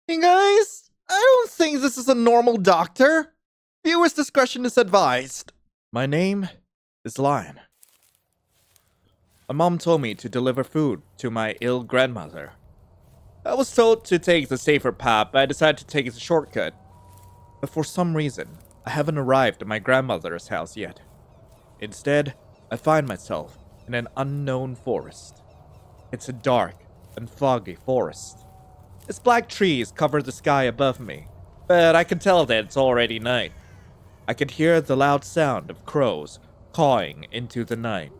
Hey guys, I don't think this is a normal doctor. Viewer's discretion is advised. My name is Lion. My mom told me to deliver food to my ill grandmother. I was told to take the safer path, but I decided to take the shortcut. But for some reason, I haven't arrived at my grandmother's house yet. Instead, I find myself in an unknown forest. It's a dark and foggy forest. Its black trees cover the sky above me, but I can tell that it's already night. I can hear the loud sound of crows cawing into the night.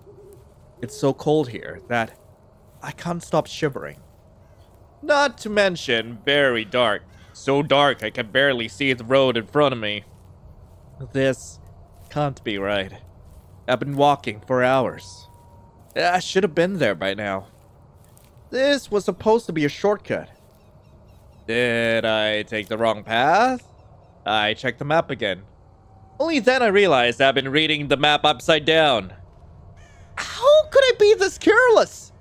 It's so cold here that I can't stop shivering. Not to mention very dark. So dark I can barely see the road in front of me. This can't be right. I've been walking for hours. I should have been there by now. This was supposed to be a shortcut. Did I take the wrong path? I checked the map again. Only then I realized I've been reading the map upside down. How could I be this careless?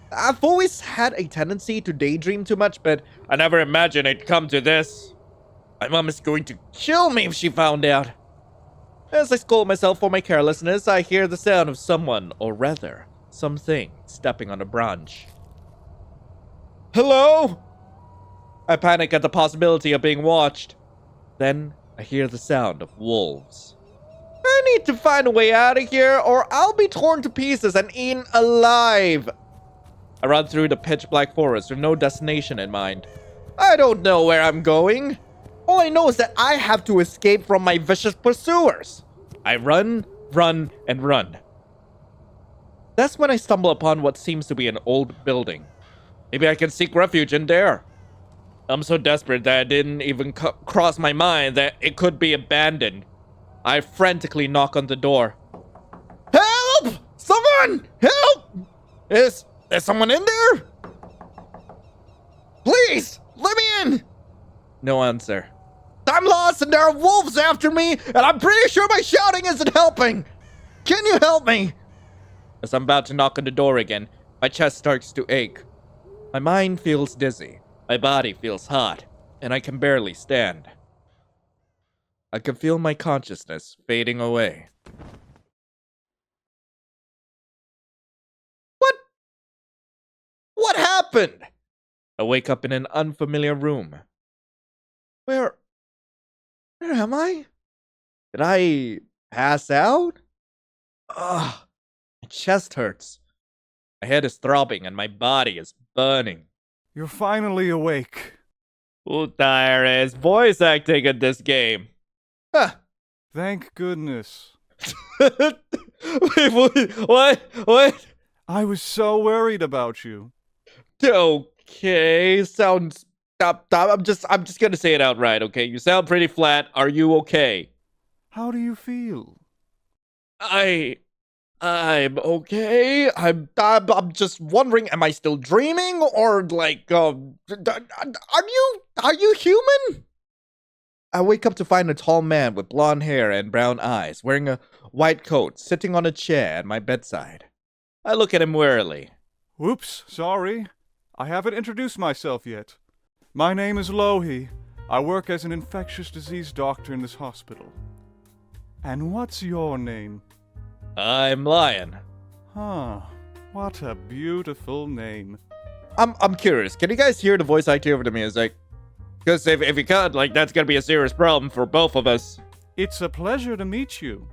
I've always had a tendency to daydream too much, but I never imagined it'd come to this. My mom is going to kill me if she found out. As I scold myself for my carelessness, I hear the sound of someone, or rather, something, stepping on a branch. Hello? I panic at the possibility of being watched. Then, I hear the sound of wolves. I need to find a way out of here, or I'll be torn to pieces and eaten alive. I run through the pitch-black forest with no destination in mind. I don't know where I'm going. All I know is that I have to escape from my vicious pursuers. I run, and run. That's when I stumble upon what seems to be an old building. Maybe I can seek refuge in there. I'm so desperate that it didn't even cross my mind that it could be abandoned. I frantically knock on the door. Help! Someone! Help! Is there someone in there? Please, let me in! No answer. I'm lost and there are wolves after me, and I'm pretty sure my shouting isn't helping. Can you help me? As I'm about to knock on the door again, my chest starts to ache. My mind feels dizzy. My body feels hot, and I can barely stand. I can feel my consciousness fading away. What happened? I wake up in an unfamiliar room. Where am I? Did I pass out? Ugh, my chest hurts. My head is throbbing and my body is burning. You're finally awake. Puta is voice acting in this game. Huh. Thank goodness. Wait, what? I was so worried about you. Okay, sounds... Stop. I'm just gonna say it outright, okay? You sound pretty flat. Are you okay? How do you feel? I'm okay. I'm just wondering, am I still dreaming? Or like, are you human? I wake up to find a tall man with blonde hair and brown eyes, wearing a white coat, sitting on a chair at my bedside. I look at him warily. Whoops, sorry. I haven't introduced myself yet. My name is Lohi. I work as an infectious disease doctor in this hospital. And what's your name? I'm Lion. Huh. What a beautiful name. I'm curious. Can you guys hear the voice acting over the music? Because if you can't, like, that's gonna be a serious problem for both of us. It's a pleasure to meet you.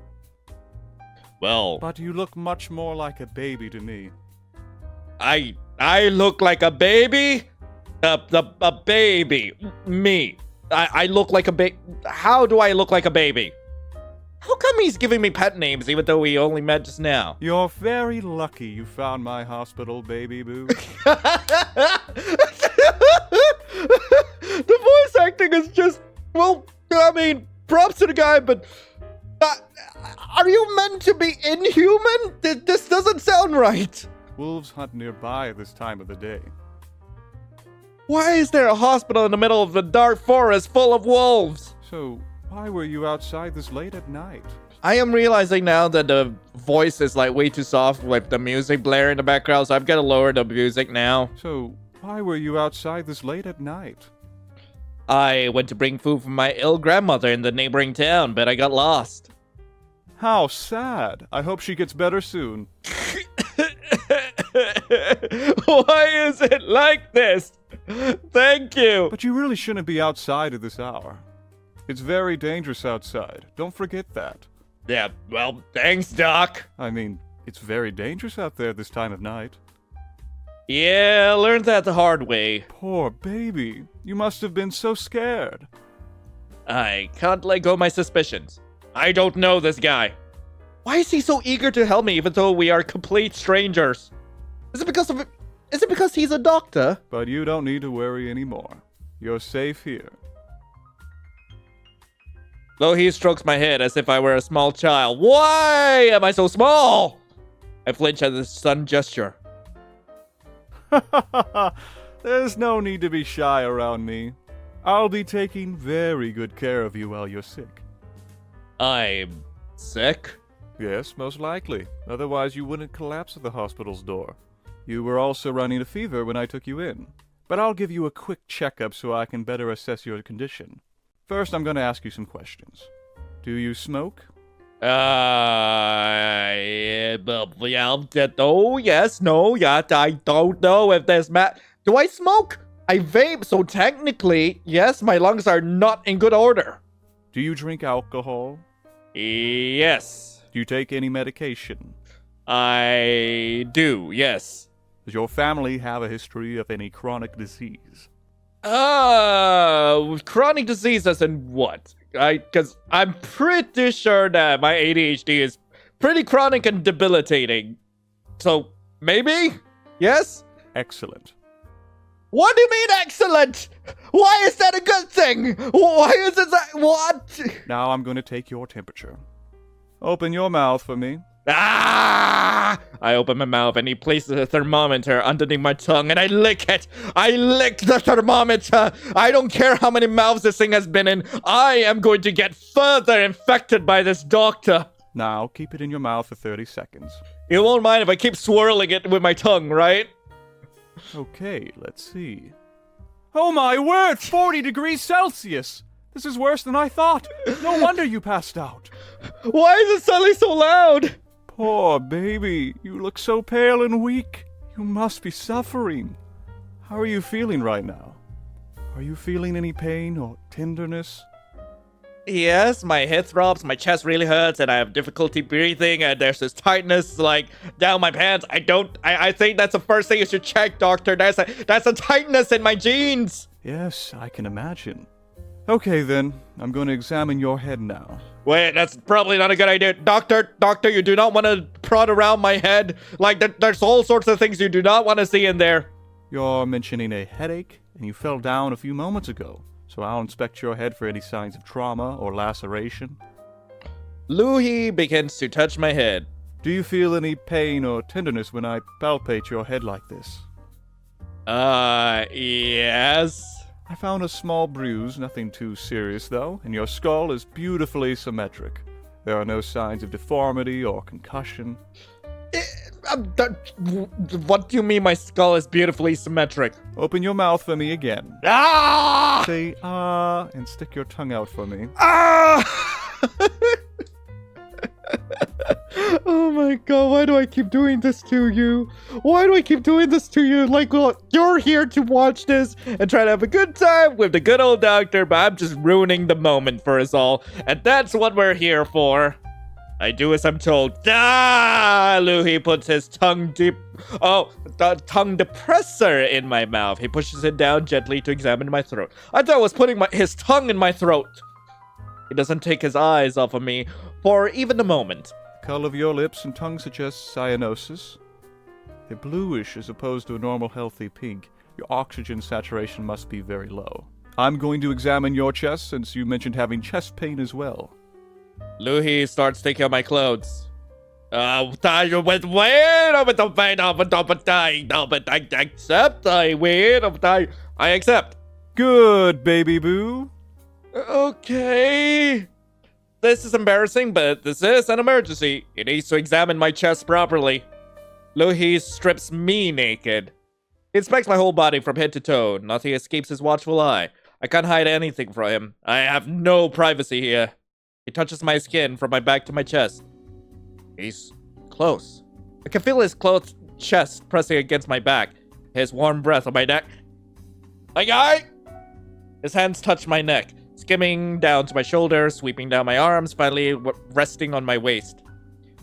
Well, But you look much more like a baby to me. I look like a baby? A baby. Me. I look like a baby. How do I look like a baby? How come he's giving me pet names even though we only met just now? You're very lucky you found my hospital, baby boo. The voice acting is just, well, I mean, props to the guy, but are you meant to be inhuman? This doesn't sound right. Wolves hunt nearby this time of the day. Why is there a hospital in the middle of the dark forest full of wolves? So, why were you outside this late at night? I am realizing now that the voice is like way too soft with the music blaring in the background, so I've got to lower the music now. So, why were you outside this late at night? I went to bring food for my ill grandmother in the neighboring town, but I got lost. How sad. I hope she gets better soon. Why is it like this? Thank you. But you really shouldn't be outside at this hour. It's very dangerous outside. Don't forget that. Yeah, well, thanks, Doc. I mean, it's very dangerous out there this time of night. Yeah, I learned that the hard way. Poor baby. You must have been so scared. I can't let go of my suspicions. I don't know this guy. Why is he so eager to help me even though we are complete strangers? Is it because he's a doctor? But you don't need to worry anymore. You're safe here. Though he strokes my head as if I were a small child. Why am I so small? I flinch at this sudden gesture. There's no need to be shy around me. I'll be taking very good care of you while you're sick. I'm sick? Yes, most likely. Otherwise you wouldn't collapse at the hospital's door. You were also running a fever when I took you in. But I'll give you a quick checkup so I can better assess your condition. First, I'm going to ask you some questions. Do you smoke? Yeah, oh, yes, no, yeah, I don't know if there's do I smoke? I vape, so technically, yes, my lungs are not in good order. Do you drink alcohol? Yes. Do you take any medication? I do, yes. Does your family have a history of any chronic disease? Chronic disease as in what? Because I'm pretty sure that my ADHD is pretty chronic and debilitating. So, maybe? Yes? Excellent. What do you mean excellent? Why is that a good thing? Why is it that? What? Now I'm going to take your temperature. Open your mouth for me. Ah! I open my mouth and he places a thermometer underneath my tongue and I lick it. I lick the thermometer. I don't care how many mouths this thing has been in. I am going to get further infected by this doctor. Now keep it in your mouth for 30 seconds. You won't mind if I keep swirling it with my tongue, right? Okay, let's see. Oh my word, 40 degrees Celsius! This is worse than I thought. No wonder you passed out. Why is it suddenly so loud? Poor baby, you look so pale and weak. You must be suffering. How are you feeling right now? Are you feeling any pain or tenderness? Yes, my head throbs, my chest really hurts, and I have difficulty breathing, and there's this tightness, like, down my pants. I think that's the first thing you should check, doctor. That's a tightness in my jeans. Yes, I can imagine. Okay then, I'm going to examine your head now. Wait, that's probably not a good idea. Doctor, you do not want to prod around my head. Like, there's all sorts of things you do not want to see in there. You're mentioning a headache, and you fell down a few moments ago. So I'll inspect your head for any signs of trauma or laceration. Louis begins to touch my head. Do you feel any pain or tenderness when I palpate your head like this? Yes. I found a small bruise, nothing too serious though, and your skull is beautifully symmetric. There are no signs of deformity or concussion. What do you mean my skull is beautifully symmetric? Open your mouth for me again. Ah! Say ah and stick your tongue out for me. Ah! Oh my god, why do I keep doing this to you? Why do I keep doing this to you? Like, look, you're here to watch this and try to have a good time with the good old doctor, but I'm just ruining the moment for us all. And that's what we're here for. I do as I'm told. Ah! Louis puts his tongue the tongue depressor in my mouth. He pushes it down gently to examine my throat. I thought I was putting his tongue in my throat. He doesn't take his eyes off of me for even a moment. The color of your lips and tongue suggests cyanosis. They're bluish as opposed to a normal healthy pink. Your oxygen saturation must be very low. I'm going to examine your chest since you mentioned having chest pain as well. Louis starts taking off my clothes. I accept. Good, baby boo. Okay. This is embarrassing, but this is an emergency. He needs to examine my chest properly. Louis strips me naked. He inspects my whole body from head to toe. Nothing escapes his watchful eye. I can't hide anything from him. I have no privacy here. He touches my skin from my back to my chest. He's close. I can feel his clothed chest pressing against my back. His warm breath on my neck. My guy! His hands touch my neck, skimming down to my shoulders, sweeping down my arms, finally resting on my waist.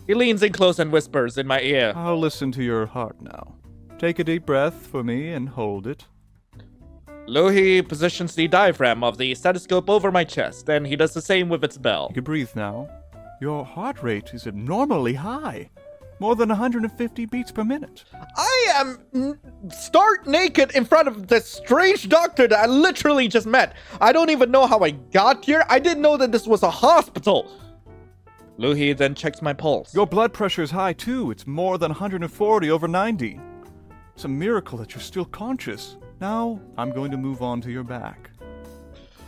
He leans in close and whispers in my ear. I'll listen to your heart now. Take a deep breath for me and hold it. Louhi positions the diaphragm of the stethoscope over my chest, and he does the same with its bell. You can breathe now. Your heart rate is abnormally high. More than 150 beats per minute. I am stark naked in front of this strange doctor that I literally just met. I don't even know how I got here. I didn't know that this was a hospital. Louhi then checks my pulse. Your blood pressure is high too. It's more than 140 over 90. It's a miracle that you're still conscious. Now, I'm going to move on to your back.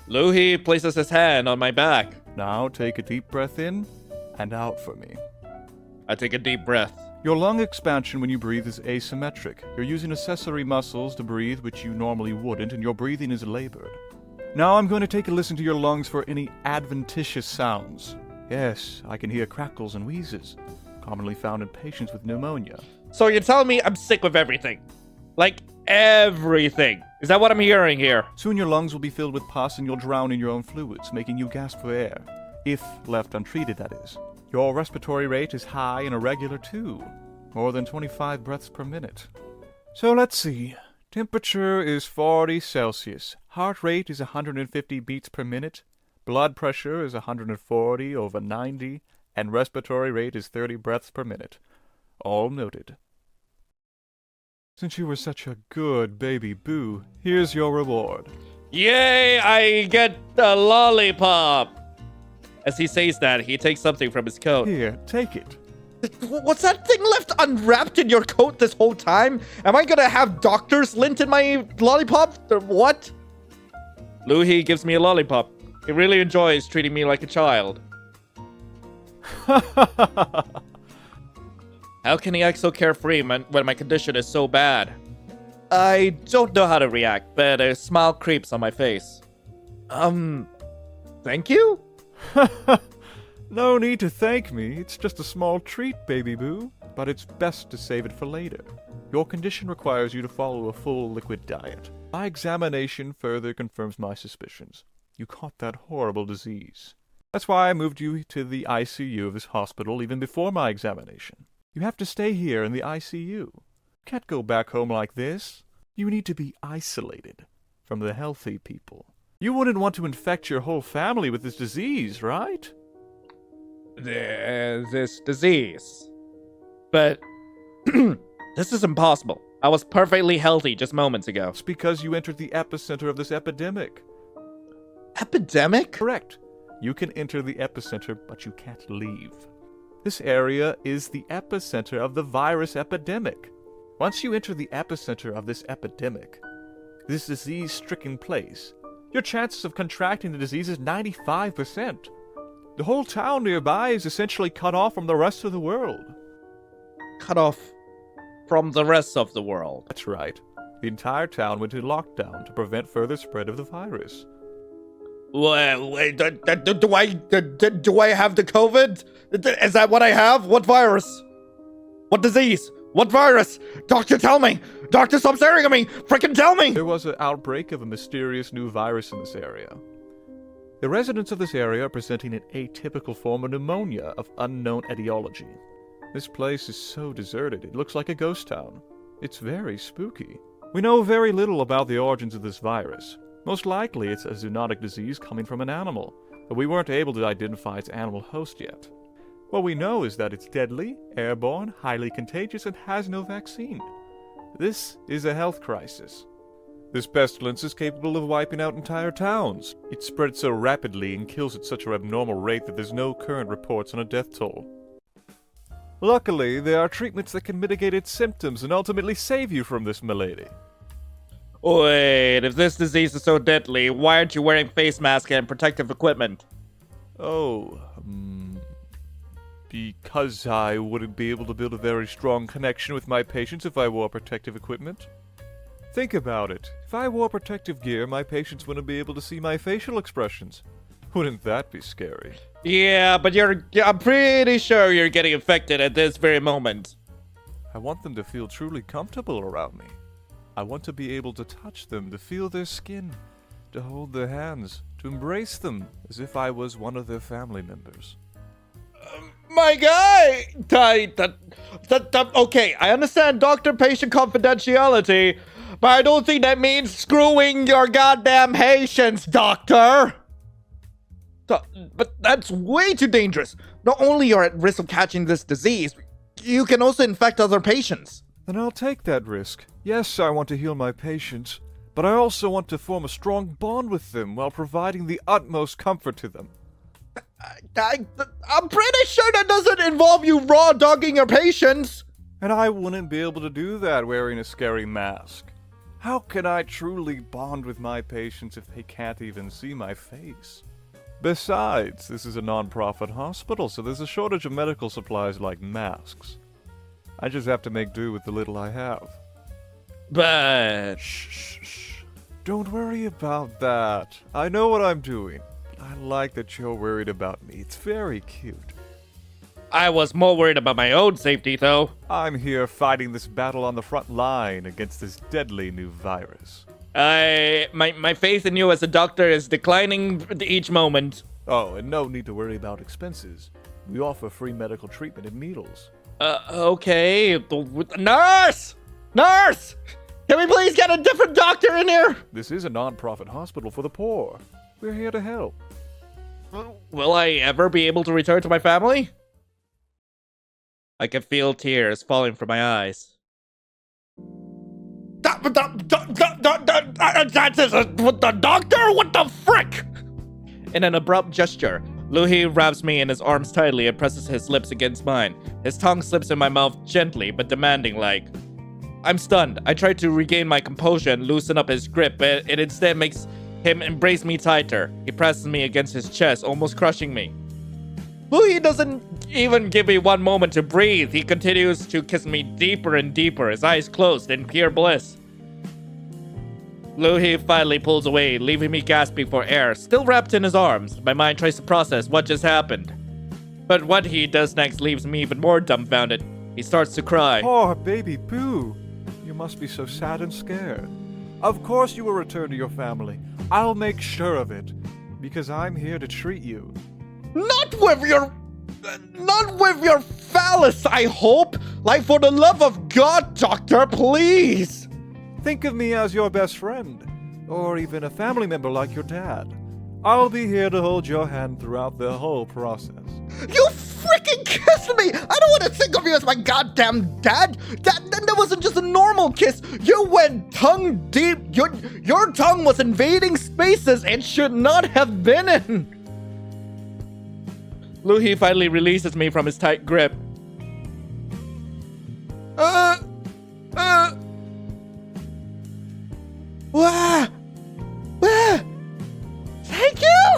Louhi places his hand on my back. Now, take a deep breath in and out for me. I take a deep breath. Your lung expansion when you breathe is asymmetric. You're using accessory muscles to breathe which you normally wouldn't, and your breathing is labored. Now I'm going to take a listen to your lungs for any adventitious sounds. Yes, I can hear crackles and wheezes, commonly found in patients with pneumonia. So you're telling me I'm sick with everything? Like, everything. Is that what I'm hearing here? Soon your lungs will be filled with pus and you'll drown in your own fluids, making you gasp for air. If left untreated, that is. Your respiratory rate is high and irregular too. More than 25 breaths per minute. So let's see. Temperature is 40 Celsius. Heart rate is 150 beats per minute. Blood pressure is 140 over 90. And respiratory rate is 30 breaths per minute. All noted. Since you were such a good baby boo, here's your reward. Yay, I get a lollipop! As he says that, he takes something from his coat. Here, take it. What's that thing left unwrapped in your coat this whole time? Am I gonna have doctor's lint in my lollipop? Or what? Louhi gives me a lollipop. He really enjoys treating me like a child. How can he act so carefree when my condition is so bad? I don't know how to react, but a smile creeps on my face. Thank you? No need to thank me. It's just a small treat, baby boo. But it's best to save it for later. Your condition requires you to follow a full liquid diet. My examination further confirms my suspicions. You caught that horrible disease. That's why I moved you to the ICU of this hospital even before my examination. You have to stay here in the ICU. You can't go back home like this. You need to be isolated from the healthy people. You wouldn't want to infect your whole family with this disease, right? This disease. But this is impossible. I was perfectly healthy just moments ago. It's because you entered the epicenter of this epidemic. Epidemic? Correct. You can enter the epicenter, but you can't leave. This area is the epicenter of the virus epidemic. Once you enter the epicenter of this epidemic, this disease-stricken place, your chances of contracting the disease is 95%. The whole town nearby is essentially cut off from the rest of the world. Cut off from the rest of the world? That's right. The entire town went into lockdown to prevent further spread of the virus. Well, wait, do I have the COVID? Is that what I have? What virus? What disease? What virus? Doctor, tell me! Doctor, stop staring at me! Frickin' tell me! There was an outbreak of a mysterious new virus in this area. The residents of this area are presenting an atypical form of pneumonia of unknown etiology. This place is so deserted, it looks like a ghost town. It's very spooky. We know very little about the origins of this virus. Most likely it's a zoonotic disease coming from an animal, but we weren't able to identify its animal host yet. What we know is that it's deadly, airborne, highly contagious, and has no vaccine. This is a health crisis. This pestilence is capable of wiping out entire towns. It spreads so rapidly and kills at such an abnormal rate that there's no current reports on a death toll. Luckily, there are treatments that can mitigate its symptoms and ultimately save you from this malady. Wait, if this disease is so deadly, why aren't you wearing face masks and protective equipment? Because I wouldn't be able to build a very strong connection with my patients if I wore protective equipment. Think about it. If I wore protective gear, my patients wouldn't be able to see my facial expressions. Wouldn't that be scary? Yeah, but I'm pretty sure you're getting infected at this very moment. I want them to feel truly comfortable around me. I want to be able to touch them, to feel their skin, to hold their hands, to embrace them as if I was one of their family members. My guy! Okay, I understand doctor-patient confidentiality, but I don't think that means screwing your goddamn patients, doctor! But that's way too dangerous. Not only are you at risk of catching this disease, you can also infect other patients. Then I'll take that risk. Yes, I want to heal my patients, but I also want to form a strong bond with them while providing the utmost comfort to them. I'm pretty sure that doesn't involve you raw dogging your patients. And I wouldn't be able to do that wearing a scary mask. How can I truly bond with my patients if they can't even see my face? Besides, this is a non-profit hospital, so there's a shortage of medical supplies like masks. I just have to make do with the little I have. But... Shh. Don't worry about that. I know what I'm doing. I like that you're worried about me. It's very cute. I was more worried about my own safety, though. I'm here fighting this battle on the front line against this deadly new virus. My faith in you as a doctor is declining each moment. Oh, and no need to worry about expenses. We offer free medical treatment and needles. Okay. Nurse! Nurse! Can we please get a different doctor in here? This is a non-profit hospital for the poor. We're here to help. Will I ever be able to return to my family? I can feel tears falling from my eyes. That's the doctor? What the frick? In an abrupt gesture, Luhi wraps me in his arms tightly and presses his lips against mine. His tongue slips in my mouth gently but demanding like. I'm stunned. I try to regain my composure and loosen up his grip, but it instead makes him embrace me tighter. He presses me against his chest, almost crushing me. Luhi doesn't even give me one moment to breathe. He continues to kiss me deeper and deeper, his eyes closed in pure bliss. Luhi finally pulls away, leaving me gasping for air, still wrapped in his arms. My mind tries to process what just happened. But what he does next leaves me even more dumbfounded. He starts to cry. Poor baby Pooh. You must be so sad and scared. Of course you will return to your family. I'll make sure of it. Because I'm here to treat you. Not with your phallus, I hope. Like, for the love of God, doctor, please. Think of me as your best friend. Or even a family member like your dad. I'll be here to hold your hand throughout the whole process. You freaking kissed me! I don't want to think of you as my goddamn dad! That wasn't just a normal kiss! You went tongue deep! Your tongue was invading spaces it should not have been in! Luhi finally releases me from his tight grip. Thank you!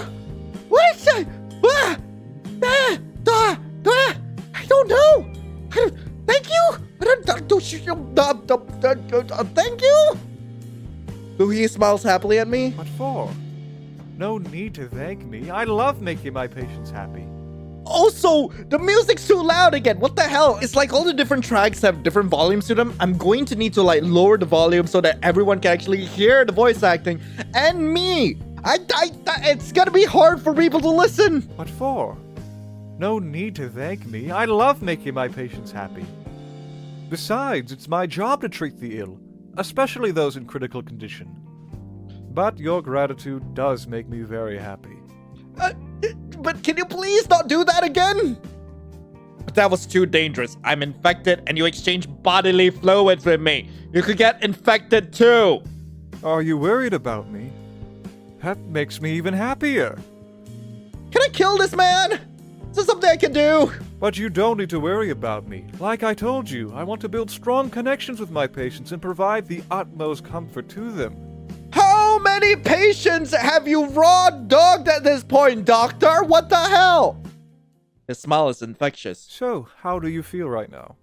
I don't know! Thank you! Thank you! Luhi smiles happily at me. What for? No need to thank me. I love making my patients happy. Also, the music's too loud again. What the hell? It's like all the different tracks have different volumes to them. I'm going to need to like lower the volume so that everyone can actually hear the voice acting. And me! It's gonna be hard for people to listen. What for? No need to thank me. I love making my patients happy. Besides, it's my job to treat the ill, especially those in critical condition. But your gratitude does make me very happy. But can you please not do that again? But that was too dangerous. I'm infected and you exchange bodily fluids with me. You could get infected too. Are you worried about me? That makes me even happier. Can I kill this man? Is there something I can do? But you don't need to worry about me. Like I told you, I want to build strong connections with my patients and provide the utmost comfort to them. How many patients have you raw dogged at this point, doctor? What the hell? His smile is infectious. So, how do you feel right now?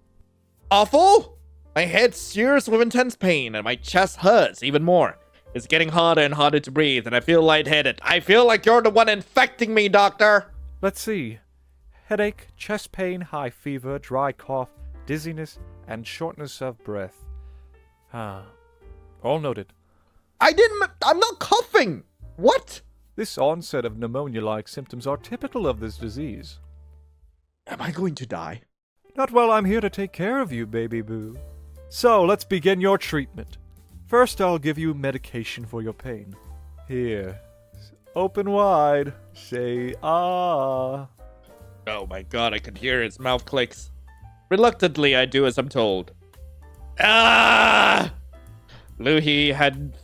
Awful? My head sears with intense pain, and my chest hurts even more. It's getting harder and harder to breathe, and I feel lightheaded. I feel like you're the one infecting me, Doctor! Let's see. Headache, chest pain, high fever, dry cough, dizziness, and shortness of breath. All noted. I'm not coughing! What? This onset of pneumonia-like symptoms are typical of this disease. Am I going to die? Not while I'm here to take care of you, baby boo. So, let's begin your treatment. First, I'll give you medication for your pain. Here. Open wide. Say, ah. Oh my god, I could hear his mouth clicks. Reluctantly, I do as I'm told. Ah! Luhi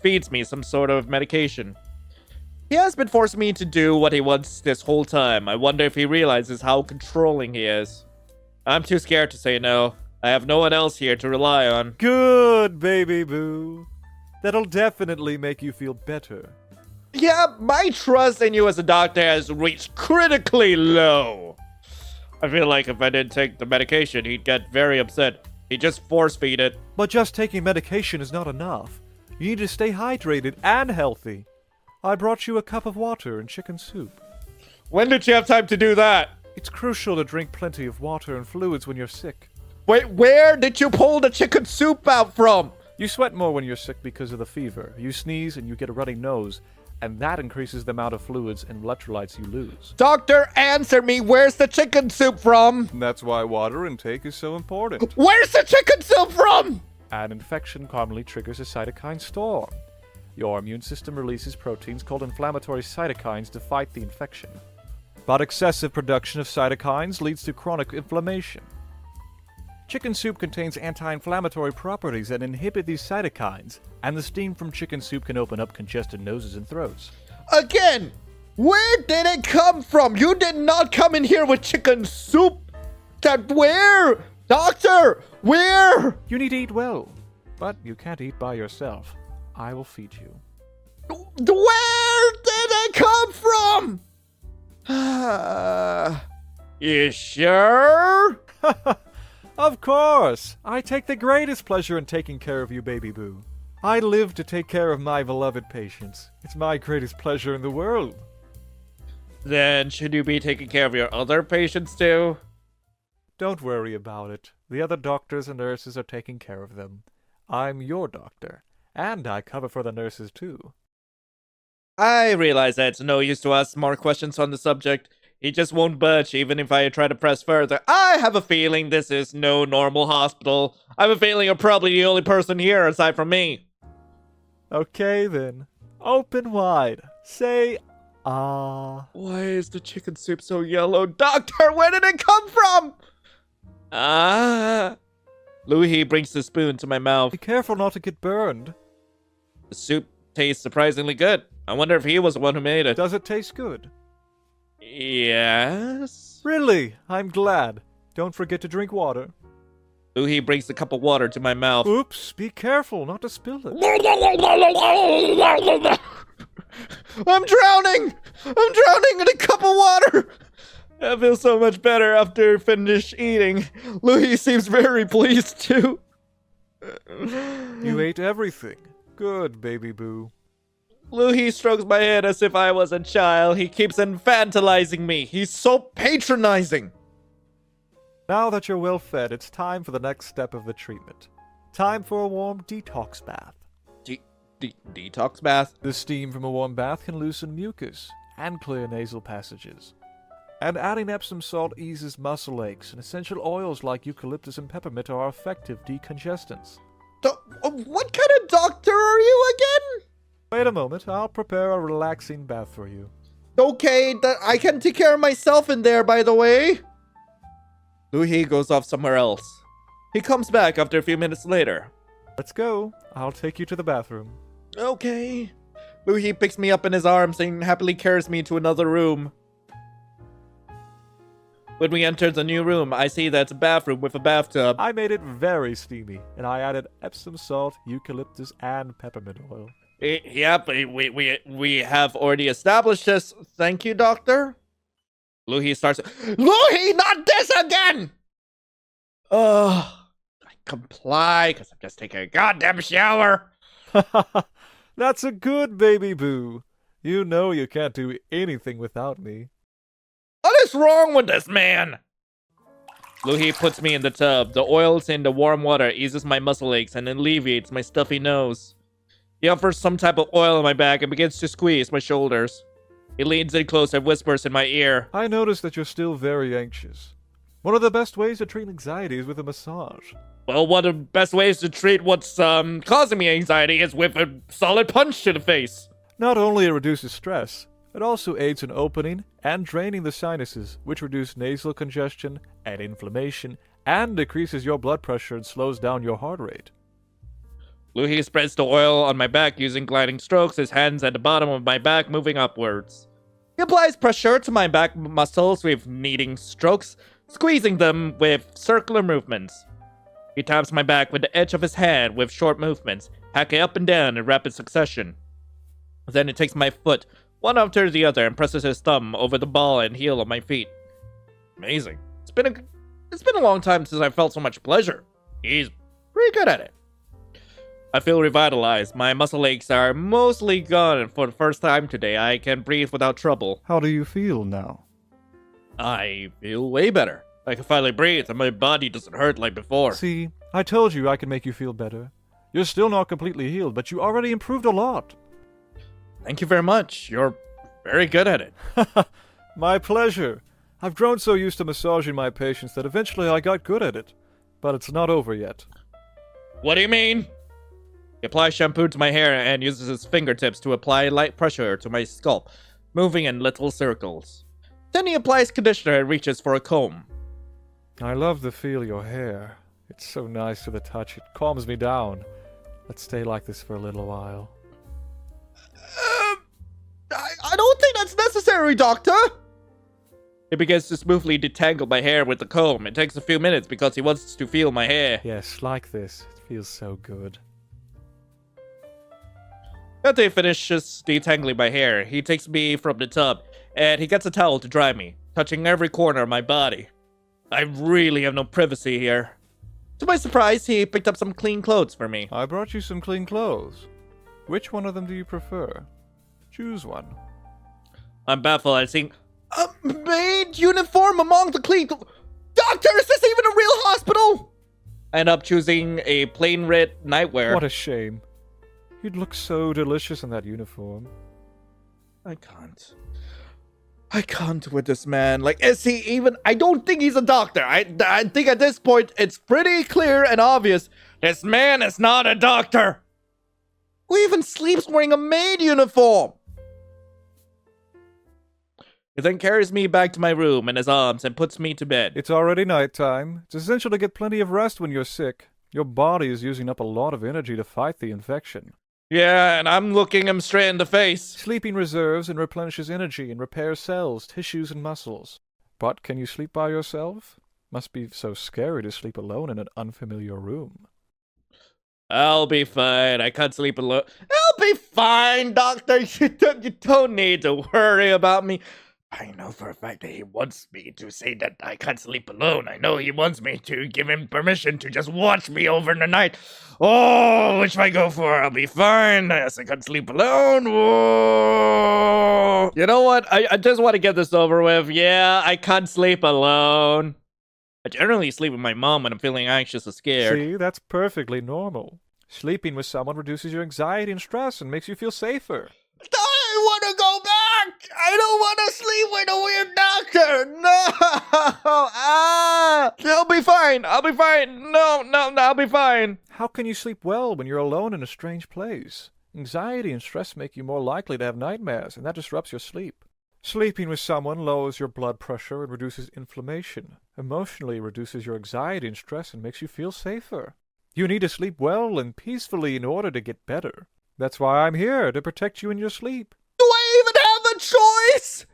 feeds me some sort of medication. He has been forcing me to do what he wants this whole time. I wonder if he realizes how controlling he is. I'm too scared to say no. I have no one else here to rely on. Good, baby boo. That'll definitely make you feel better. Yeah, my trust in you as a doctor has reached critically low. I feel like if I didn't take the medication, he'd get very upset. He'd just force feed it. But just taking medication is not enough. You need to stay hydrated and healthy. I brought you a cup of water and chicken soup. When did you have time to do that? It's crucial to drink plenty of water and fluids when you're sick. Wait, where did you pull the chicken soup out from? You sweat more when you're sick because of the fever. You sneeze and you get a runny nose, and that increases the amount of fluids and electrolytes you lose. Doctor, answer me, where's the chicken soup from? That's why water intake is so important. Where's the chicken soup from? An infection commonly triggers a cytokine storm. Your immune system releases proteins called inflammatory cytokines to fight the infection. But excessive production of cytokines leads to chronic inflammation. Chicken soup contains anti-inflammatory properties that inhibit these cytokines, and the steam from chicken soup can open up congested noses and throats. Again, where did it come from? You did not come in here with chicken soup. Where? Doctor, where? You need to eat well, but you can't eat by yourself. I will feed you. Where did it come from? You sure? Of course! I take the greatest pleasure in taking care of you, baby boo. I live to take care of my beloved patients. It's my greatest pleasure in the world. Then should you be taking care of your other patients too? Don't worry about it. The other doctors and nurses are taking care of them. I'm your doctor, and I cover for the nurses too. I realize that it's no use to ask more questions on the subject. He just won't budge even if I try to press further. I have a feeling this is no normal hospital. I have a feeling you're probably the only person here aside from me. Okay then. Open wide. Say, ah. Why is the chicken soup so yellow? Doctor, where did it come from? Ah. Luhi brings the spoon to my mouth. Be careful not to get burned. The soup tastes surprisingly good. I wonder if he was the one who made it. Does it taste good? Yes? Really? I'm glad. Don't forget to drink water. Luhi brings a cup of water to my mouth. Oops, be careful not to spill it. I'm drowning! I'm drowning in a cup of water! I feel so much better after finish eating. Luhi seems very pleased too. You ate everything. Good, baby boo. Luhi strokes my head as if I was a child. He keeps infantilizing me. He's so patronizing. Now that you're well fed, it's time for the next step of the treatment. Time for a warm detox bath. Detox bath? The steam from a warm bath can loosen mucus and clear nasal passages. And adding Epsom salt eases muscle aches, and essential oils like eucalyptus and peppermint are effective decongestants. What kind of doctor are you again? Wait a moment, I'll prepare a relaxing bath for you. Okay, I can take care of myself in there, by the way. Luhi goes off somewhere else. He comes back after a few minutes later. Let's go. I'll take you to the bathroom. Okay. Luhi picks me up in his arms and happily carries me to another room. When we enter the new room, I see that it's a bathroom with a bathtub. I made it very steamy, and I added Epsom salt, eucalyptus, and peppermint oil. Yep, we have already established this. Thank you, doctor. Luhi starts. Luhi, not this again! I comply because I'm just taking a goddamn shower. That's a good baby boo. You know you can't do anything without me. What is wrong with this man? Luhi puts me in the tub. The oils in the warm water eases my muscle aches and alleviates my stuffy nose. He offers some type of oil on my back and begins to squeeze my shoulders. He leans in close and whispers in my ear. I notice that you're still very anxious. One of the best ways to treat anxiety is with a massage. Well, one of the best ways to treat what's causing me anxiety is with a solid punch to the face. Not only it reduces stress, it also aids in opening and draining the sinuses, which reduce nasal congestion and inflammation, and decreases your blood pressure and slows down your heart rate. Luhi spreads the oil on my back using gliding strokes, his hands at the bottom of my back moving upwards. He applies pressure to my back muscles with kneading strokes, squeezing them with circular movements. He taps my back with the edge of his hand with short movements, hacking up and down in rapid succession. Then he takes my foot, one after the other, and presses his thumb over the ball and heel of my feet. Amazing. It's been a long time since I felt so much pleasure. He's pretty good at it. I feel revitalized. My muscle aches are mostly gone, and for the first time today, I can breathe without trouble. How do you feel now? I feel way better. I can finally breathe, and my body doesn't hurt like before. See, I told you I could make you feel better. You're still not completely healed, but you already improved a lot. Thank you very much. You're very good at it. My pleasure. I've grown so used to massaging my patients that eventually I got good at it. But it's not over yet. What do you mean? He applies shampoo to my hair and uses his fingertips to apply light pressure to my scalp, moving in little circles. Then he applies conditioner and reaches for a comb. I love to feel your hair. It's so nice to the touch. It calms me down. Let's stay like this for a little while. I don't think that's necessary, Doctor! He begins to smoothly detangle my hair with the comb. It takes a few minutes because he wants to feel my hair. Yes, like this. It feels so good. After he finishes detangling my hair, he takes me from the tub, and he gets a towel to dry me, touching every corner of my body. I really have no privacy here. To my surprise, he picked up some clean clothes for me. I brought you some clean clothes. Which one of them do you prefer? Choose one. I'm baffled at seeing a maid uniform among the clean Doctor, is this even a real hospital? I end up choosing a plain red nightwear. What a shame. You'd look so delicious in that uniform. I can't with this man. Like, is he even... I don't think he's a doctor. I think at this point, it's pretty clear and obvious. This man is not a doctor. Who even sleeps wearing a maid uniform? He then carries me back to my room in his arms and puts me to bed. It's already nighttime. It's essential to get plenty of rest when you're sick. Your body is using up a lot of energy to fight the infection. Yeah, and I'm looking him straight in the face. Sleeping reserves and replenishes energy and repairs cells, tissues, and muscles. But can you sleep by yourself? Must be so scary to sleep alone in an unfamiliar room. I'll be fine. I can't sleep alone. I'll be fine, Doctor. You don't need to worry about me. I know for a fact that he wants me to say that I can't sleep alone. I know he wants me to give him permission to just watch me over the night. Oh, which I go for? I'll be fine. Yes, I can't sleep alone. Whoa. You know what? I just want to get this over with. Yeah, I can't sleep alone. I generally sleep with my mom when I'm feeling anxious or scared. See, that's perfectly normal. Sleeping with someone reduces your anxiety and stress and makes you feel safer. I want to go back! I don't want to sleep with a weird doctor! No! I'll be fine! I'll be fine! No, I'll be fine! How can you sleep well when you're alone in a strange place? Anxiety and stress make you more likely to have nightmares, and that disrupts your sleep. Sleeping with someone lowers your blood pressure and reduces inflammation. Emotionally reduces your anxiety and stress and makes you feel safer. You need to sleep well and peacefully in order to get better. That's why I'm here, to protect you in your sleep. Do I even have a choice?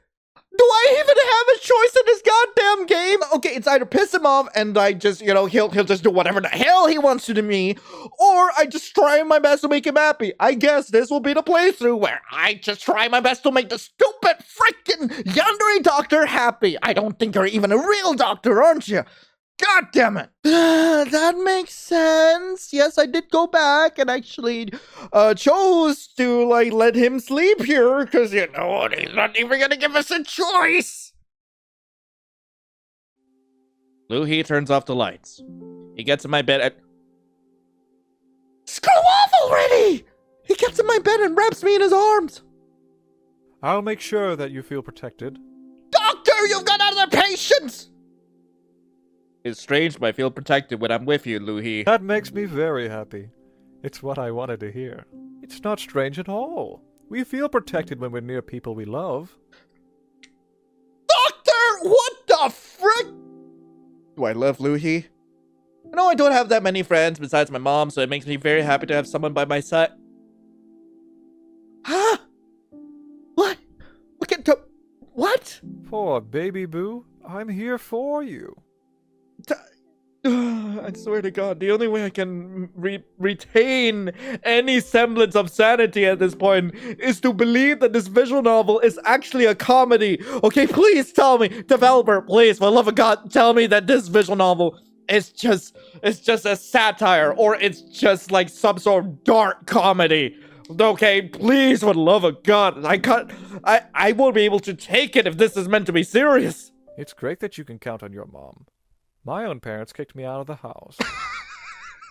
Do I even have a choice in this goddamn game? Okay, it's either piss him off and I just, he'll just do whatever the hell he wants to me, or I just try my best to make him happy. I guess this will be the playthrough where I just try my best to make the stupid freaking yandere doctor happy. I don't think you're even a real doctor, aren't you? God damn it! That makes sense. Yes, I did go back and actually chose to like let him sleep here because you know what? He's not even gonna give us a choice. Luhi turns off the lights. He gets in my bed and screw off already! He gets in my bed and wraps me in his arms. I'll make sure that you feel protected. Doctor, you've got other patients! It's strange, but I feel protected when I'm with you, Luhi. That makes me very happy. It's what I wanted to hear. It's not strange at all. We feel protected when we're near people we love. Doctor, what the frick? Do I love Luhi? I know I don't have that many friends besides my mom, so it makes me very happy to have someone by my side. Huh? What? Look at the... What? Poor baby boo, I'm here for you. I swear to God, the only way I can retain any semblance of sanity at this point is to believe that this visual novel is actually a comedy. Okay, please tell me, developer, please, for the love of God, tell me that this visual novel is just a satire, or it's just like some sort of dark comedy. Okay, please, for the love of God, I won't be able to take it if this is meant to be serious. It's great that you can count on your mom. My own parents kicked me out of the house.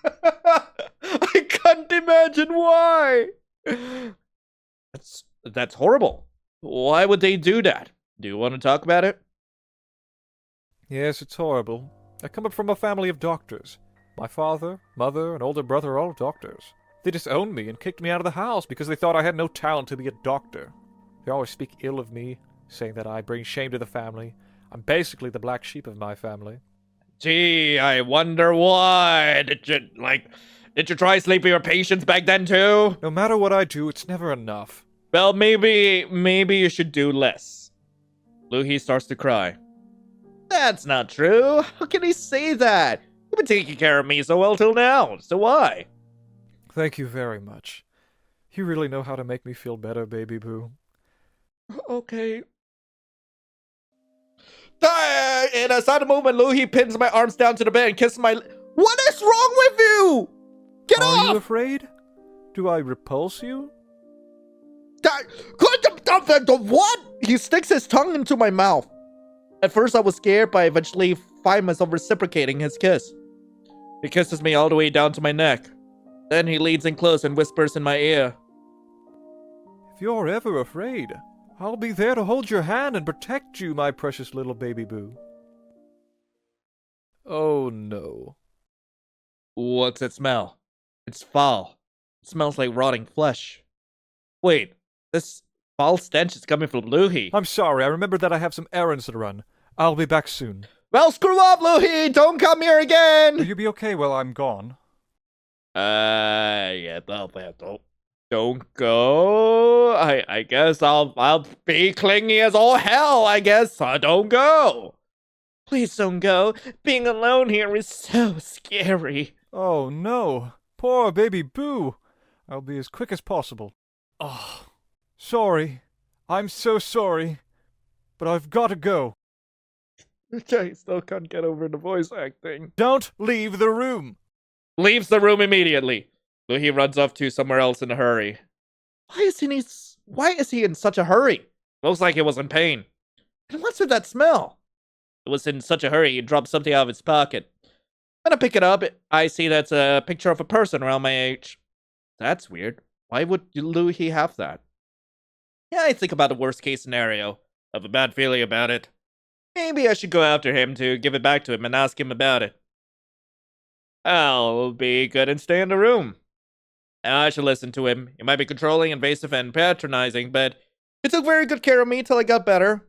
I can't imagine why. That's horrible. Why would they do that? Do you want to talk about it? Yes, it's horrible. I come up from a family of doctors. My father, mother, and older brother are all doctors. They disowned me and kicked me out of the house because they thought I had no talent to be a doctor. They always speak ill of me, saying that I bring shame to the family. I'm basically the black sheep of my family. Gee, I wonder why. Did you try sleeping your patients back then too? No matter what I do, it's never enough. Well, maybe you should do less. Luhi starts to cry. That's not true. How can he say that? You've been taking care of me so well till now, so why? Thank you very much. You really know how to make me feel better, baby boo. Okay. In a sudden movement, Luhi pins my arms down to the bed and kisses my... What is wrong with you? Get off! Are you afraid? Do I repulse you? What? He sticks his tongue into my mouth. At first I was scared, but I eventually find myself reciprocating his kiss. He kisses me all the way down to my neck. Then he leans in close and whispers in my ear. If you're ever afraid, I'll be there to hold your hand and protect you, my precious little baby boo. Oh no. What's it smell? It's foul. It smells like rotting flesh. Wait, this foul stench is coming from Luhi. I'm sorry, I remembered that I have some errands to run. I'll be back soon. Well, screw off, Luhi! Don't come here again! Will you be okay while I'm gone? Yeah, don't go. I guess I'll be clingy as all hell, I guess. Don't go. Please don't go. Being alone here is so scary. Oh no. Poor baby boo. I'll be as quick as possible. Oh, sorry. I'm so sorry. But I've got to go. I still can't get over the voice acting. Don't leave the room. Leaves the room immediately. Luhi runs off to somewhere else in a hurry. Why is he in such a hurry? Looks like he was in pain. And what's with that smell? It was in such a hurry he dropped something out of his pocket. When I pick it up, I see that's a picture of a person around my age. That's weird. Why would Luhi have that? Yeah, I think about the worst case scenario. I have a bad feeling about it. Maybe I should go after him to give it back to him and ask him about it. I'll be good and stay in the room. I should listen to him. He might be controlling, invasive, and patronizing, but he took very good care of me till I got better.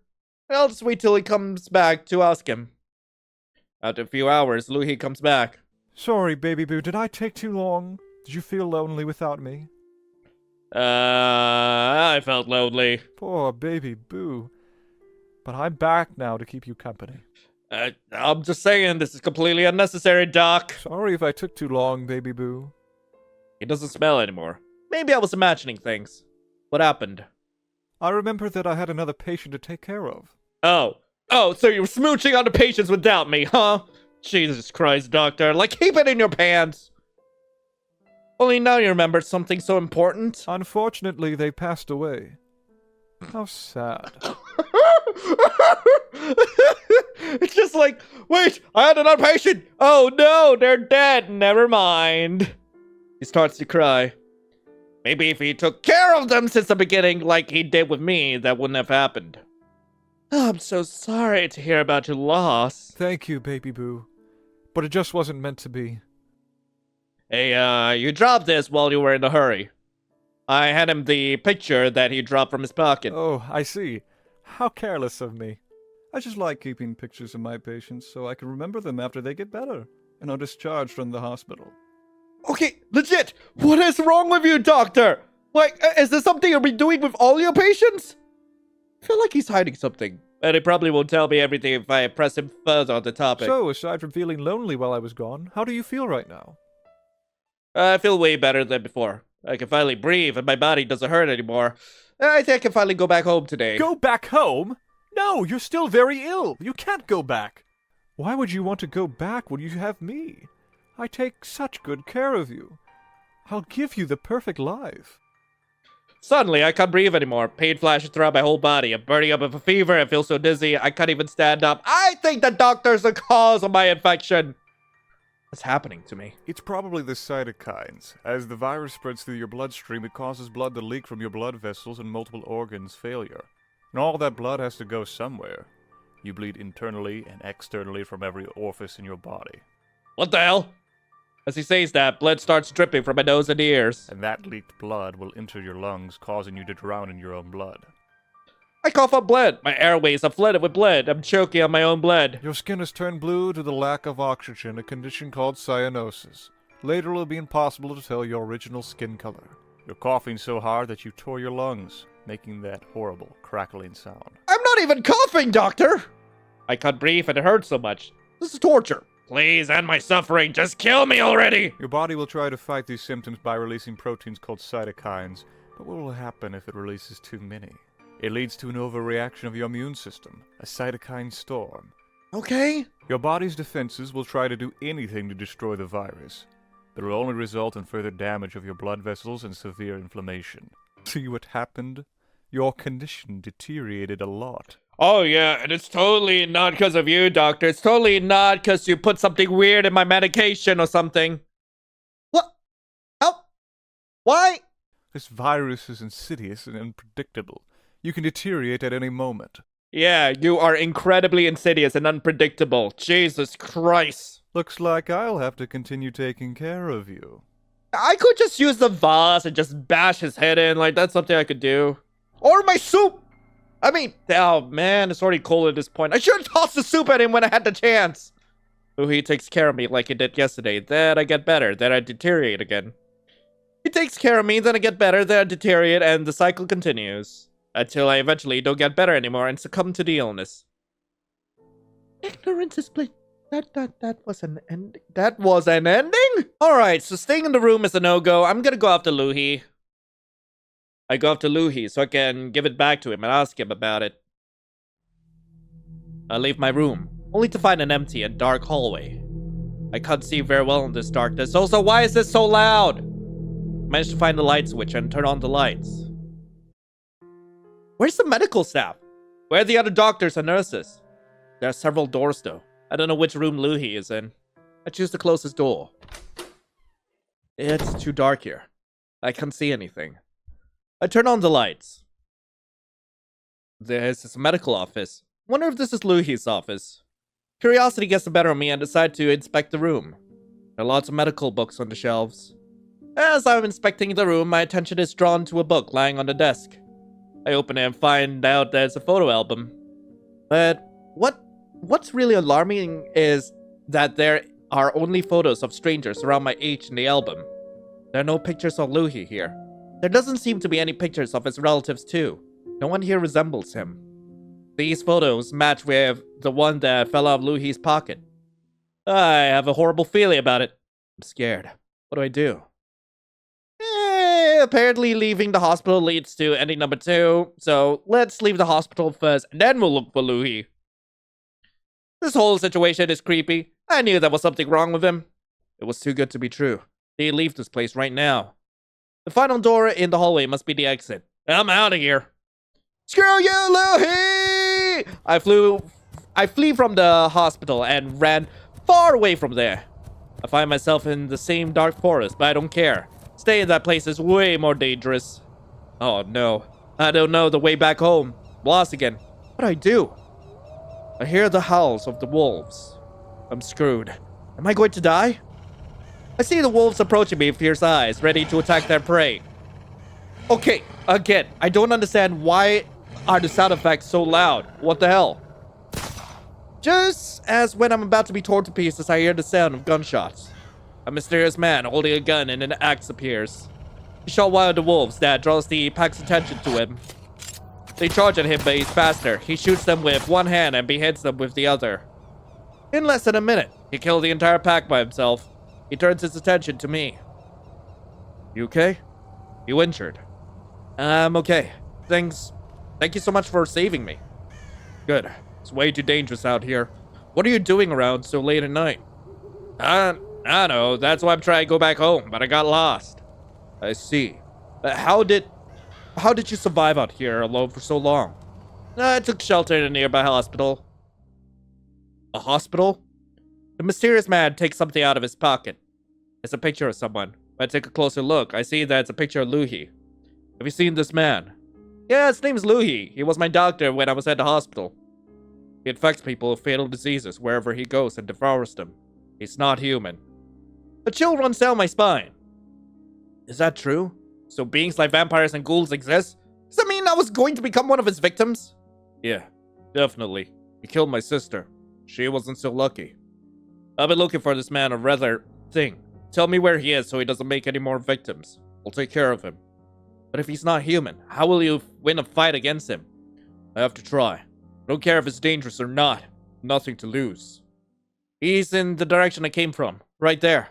I'll just wait till he comes back to ask him. After a few hours, Luhi comes back. Sorry, baby boo. Did I take too long? Did you feel lonely without me? I felt lonely. Poor baby boo. But I'm back now to keep you company. I'm just saying, this is completely unnecessary, Doc. Sorry if I took too long, baby boo. He doesn't smell anymore. Maybe I was imagining things. What happened? I remember that I had another patient to take care of. Oh, so you were smooching on the patients without me, huh? Jesus Christ, Doctor. Like, keep it in your pants. Only now you remember something so important. Unfortunately, they passed away. How sad. It's just like, wait, I had another patient. Oh no, they're dead. Never mind. He starts to cry. Maybe if he took care of them since the beginning, like he did with me, that wouldn't have happened. Oh, I'm so sorry to hear about your loss. Thank you, baby boo. But it just wasn't meant to be. Hey, you dropped this while you were in a hurry. I had him the picture that he dropped from his pocket. Oh, I see. How careless of me. I just like keeping pictures of my patients so I can remember them after they get better and are discharged from the hospital. Okay, legit. What is wrong with you, doctor? Like, is this something you'll be doing with all your patients? I feel like he's hiding something. And he probably won't tell me everything if I press him further on the topic. So, aside from feeling lonely while I was gone, how do you feel right now? I feel way better than before. I can finally breathe and my body doesn't hurt anymore. I think I can finally go back home today. Go back home? No, you're still very ill. You can't go back. Why would you want to go back when you have me? I take such good care of you. I'll give you the perfect life. Suddenly, I can't breathe anymore. Pain flashes throughout my whole body. I'm burning up with a fever. I feel so dizzy. I can't even stand up. I think the doctor's the cause of my infection. What's happening to me? It's probably the cytokines. As the virus spreads through your bloodstream, it causes blood to leak from your blood vessels and multiple organs failure. And all that blood has to go somewhere. You bleed internally and externally from every orifice in your body. What the hell? As he says that, blood starts dripping from my nose and ears. And that leaked blood will enter your lungs, causing you to drown in your own blood. I cough up blood. My airways are flooded with blood. I'm choking on my own blood. Your skin has turned blue due to the lack of oxygen, a condition called cyanosis. Later it will be impossible to tell your original skin color. You're coughing so hard that you tore your lungs, making that horrible crackling sound. I'm not even coughing, doctor! I can't breathe and it hurts so much. This is torture. Please end my suffering. Just kill me already! Your body will try to fight these symptoms by releasing proteins called cytokines, but what will happen if it releases too many? It leads to an overreaction of your immune system, a cytokine storm. Okay. Your body's defenses will try to do anything to destroy the virus, but it will only result in further damage of your blood vessels and severe inflammation. See what happened? Your condition deteriorated a lot. Oh yeah, and it's totally not because of you, doctor. It's totally not because you put something weird in my medication or something. What? How? Why? This virus is insidious and unpredictable. You can deteriorate at any moment. Yeah, you are incredibly insidious and unpredictable. Jesus Christ. Looks like I'll have to continue taking care of you. I could just use the vase and just bash his head in. Like, that's something I could do. Or my soup! I mean, oh man, it's already cold at this point. I should have tossed the soup at him when I had the chance. Oh, he takes care of me like he did yesterday. Then I get better. Then I deteriorate again. He takes care of me, then I get better, then I deteriorate, and the cycle continues. Until I eventually don't get better anymore and succumb to the illness. Ignorance is bliss. That was an ending. That was an ending? Alright, so staying in the room is a no-go. I'm gonna go after Luhi. I go after Luhi so I can give it back to him and ask him about it. I leave my room, only to find an empty and dark hallway. I can't see very well in this darkness. Also, why is this so loud? Managed to find the light switch and turn on the lights. Where's the medical staff? Where are the other doctors and nurses? There are several doors though. I don't know which room Luhi is in. I choose the closest door. It's too dark here. I can't see anything. I turn on the lights. This is a medical office. Wonder if this is Luhi's office. Curiosity gets the better of me and I decide to inspect the room. There are lots of medical books on the shelves. As I'm inspecting the room, my attention is drawn to a book lying on the desk. I open it and find out there's a photo album. But what's really alarming is that there are only photos of strangers around my age in the album. There are no pictures of Luhi here. There doesn't seem to be any pictures of his relatives too. No one here resembles him. These photos match with the one that fell out of Luhi's pocket. I have a horrible feeling about it. I'm scared. What do I do? Apparently leaving the hospital leads to ending number 2. So let's leave the hospital first, and then we'll look for Luhi. This whole situation is creepy. I knew there was something wrong with him. It was too good to be true. They leave this place right now. The final door in the hallway must be the exit. I'm out of here. Screw you, Louie! I flee from the hospital and ran far away from there. I find myself in the same dark forest, but I don't care. Staying in that place is way more dangerous. Oh no, I don't know the way back home. Lost again. What do I do? I hear the howls of the wolves. I'm screwed. Am I going to die? I see the wolves approaching me with fierce eyes, ready to attack their prey. Okay, again, I don't understand why are the sound effects so loud. What the hell? Just as when I'm about to be torn to pieces, I hear the sound of gunshots. A mysterious man holding a gun and an axe appears. He shot one of the wolves that draws the pack's attention to him. They charge at him, but he's faster. He shoots them with one hand and beheads them with the other. In less than a minute, he killed the entire pack by himself. He turns his attention to me. You okay? You injured? I'm okay. Thank you so much for saving me. Good. It's way too dangerous out here. What are you doing around so late at night? I don't know. That's why I'm trying to go back home, but I got lost. I see. How did you survive out here alone for so long? I took shelter in a nearby hospital. A hospital? The mysterious man takes something out of his pocket. It's a picture of someone. When I take a closer look, I see that it's a picture of Louis. Have you seen this man? Yeah, his name's Louis. He was my doctor when I was at the hospital. He infects people with fatal diseases wherever he goes and devours them. He's not human. A chill runs down my spine. Is that true? So beings like vampires and ghouls exist? Does that mean I was going to become one of his victims? Yeah, definitely. He killed my sister. She wasn't so lucky. I've been looking for this man, or rather, thing. Tell me where he is so he doesn't make any more victims. I'll take care of him. But if he's not human, how will you win a fight against him? I have to try. I don't care if it's dangerous or not. Nothing to lose. He's in the direction I came from. Right there.